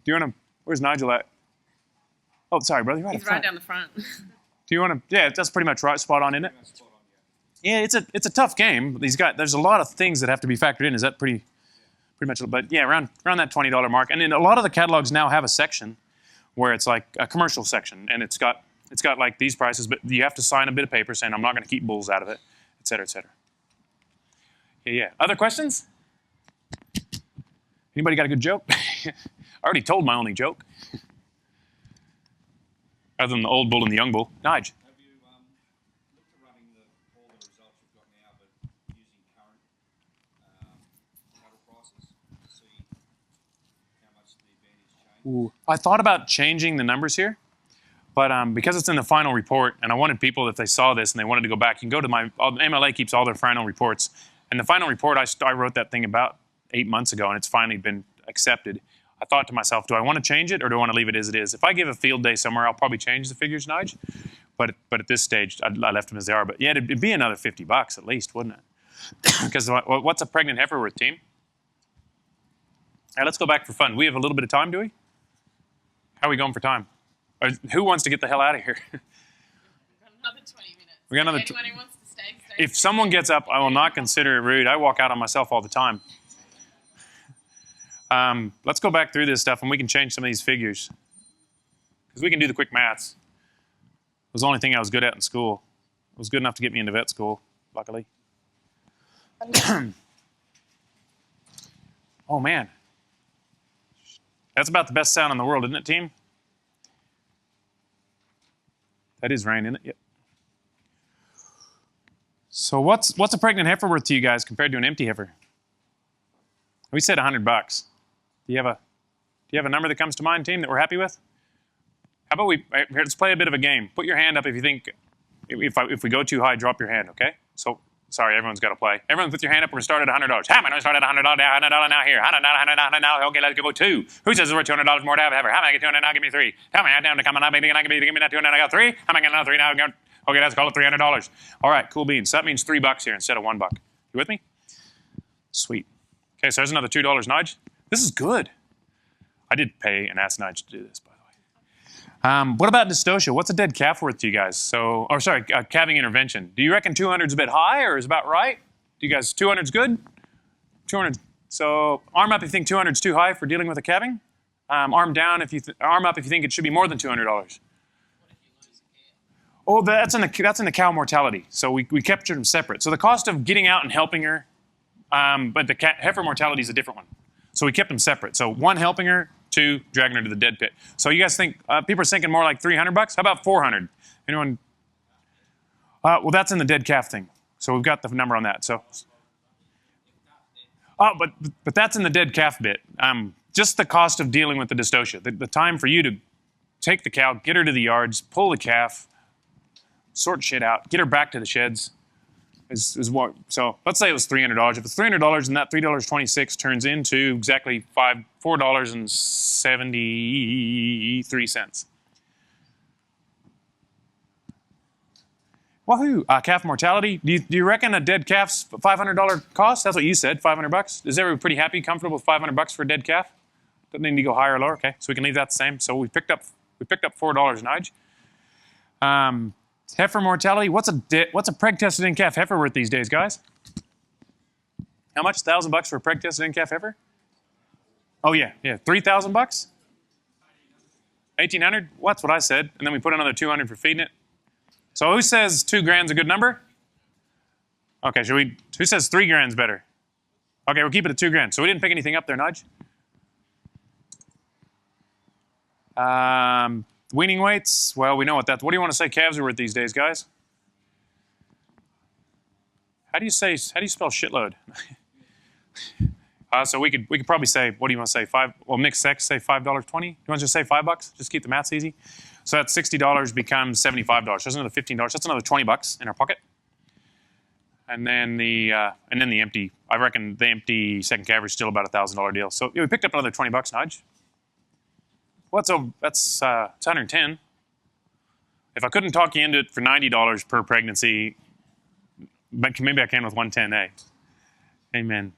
Do you want to, where's Nigel at? Oh, sorry, brother. You're right. He's right down the front. Do you want to, yeah, that's pretty much right, spot on, isn't it? Yeah, it's a tough game. There's a lot of things that have to be factored in. Is that pretty much, but yeah, around that $20 mark. And then a lot of the catalogs now have a section where it's like a commercial section, and it's got like these prices, but you have to sign a bit of paper saying I'm not going to keep bulls out of it, et cetera, et cetera. Yeah. Other questions? Anybody got a good joke? I already told my only joke. Other than the old bull and the young bull. Nige. Have you looked at running all the results you've got now, but using current cattle prices to see how much the advantage changes? I thought about changing the numbers here, but because it's in the final report, and I wanted people, if they saw this and they wanted to go back, you can go to MLA keeps all their final reports. And the final report, I wrote that thing about 8 months ago, and it's finally been accepted. I thought to myself, do I want to change it or do I want to leave it as it is? If I give a field day somewhere, I'll probably change the figures, Nige. But at this stage, I left them as they are. But yeah, it'd be another $50 at least, wouldn't it? Because what's a pregnant heifer worth, team? right, let's go back for fun. We have a little bit of time, do we? How are we going for time? Who wants to get the hell out of here? Another 20 minutes. We got another Anyone who wants to stay, stay. If someone gets up, I will not consider it rude. I walk out on myself all the time. Let's go back through this stuff and we can change some of these figures. Because we can do the quick maths. It was the only thing I was good at in school. It was good enough to get me into vet school, luckily. Oh, man. That's about the best sound in the world, isn't it, team? That is rain, isn't it? Yep. So what's a pregnant heifer worth to you guys compared to an empty heifer? We said $100. Do you have a number that comes to mind, team, that we're happy with? How about let's play a bit of a game. Put your hand up if you think, if we go too high, drop your hand, okay? So, sorry, everyone's got to play. Everyone put your hand up. We're going to start at $100. How am I going to start at $100 now here? $100 now. Okay, let's go 2. Who says it's worth $200 more to have a heifer? How am I going to get 200 now? Give me 3. Tell me, I'm down to come on. Give me that 200. I got 3. How am I going to 3 now? Okay, let's call it $300. All right, cool beans. So that means $3 here instead of $1. You with me? Sweet. Okay, so there's another $2, Nige. This is good. I did pay and ask Nige to do this, by the way. What about dystocia? What's a dead calf worth to you guys? So, calving intervention. Do you reckon 200 is a bit high or is about right? Do you guys, 200 is good? 200. So, arm up if you think 200 is too high for dealing with a calving. Arm down if you arm up if you think it should be more than $200. Oh, that's in the cow mortality. So we kept them separate. So the cost of getting out and helping her, but the heifer mortality is a different one. So we kept them separate. So 1, helping her, 2, dragging her to the dead pit. So you guys think people are thinking more like $300? How about 400? Anyone? Well, that's in the dead calf thing. So we've got the number on that. So, but that's in the dead calf bit. Just the cost of dealing with the dystocia. The time for you to take the cow, get her to the yards, pull the calf, sort shit out, get her back to the sheds. Is what. So let's say it was $300. If it's $300, then that $3.26 turns into exactly $4.73. Wahoo! Calf mortality. Do you reckon a dead calf's $500 cost? That's what you said. $500. Is everyone pretty happy, comfortable with $500 for a dead calf? Doesn't need to go higher or lower. Okay, so we can leave that the same. So we picked up $4, Nige. Heifer mortality. What's a preg tested in calf heifer worth these days, guys? How much? $1,000 for a preg tested in calf heifer? Oh yeah. $3,000. 1,800. That's what I said. And then we put another 200 for feeding it. So who says $2,000's a good number? Okay, who says $3,000's better? Okay, we'll keep it at $2,000. So we didn't pick anything up there, Nudge. Weaning weights, well, we know what do you want to say calves are worth these days, guys? How do you spell shitload? So we could probably say, what do you want to say, mixed sex, say $5.20? Do you want to just say $5? Just keep the maths easy. So that $60 becomes $75. That's another $15. That's another $20 in our pocket. And then the empty, I reckon the empty second calf is still about a $1,000 deal. So we picked up another $20, Nudge. That's 110. If I couldn't talk you into it for $90 per pregnancy, maybe I can with 110, eh? Amen.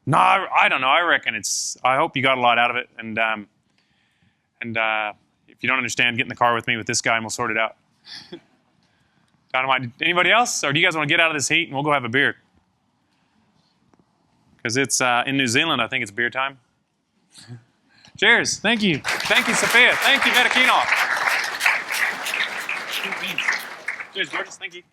No, I don't know. I reckon I hope you got a lot out of it. And if you don't understand, get in the car with me with this guy and we'll sort it out. Dynamite. Anybody else? Or do you guys want to get out of this heat and we'll go have a beer? Because it's in New Zealand, I think it's beer time. Cheers. Thank you. Thank you, Sophia. Thank you, Metakinov. Cheers, Georges. Thank you.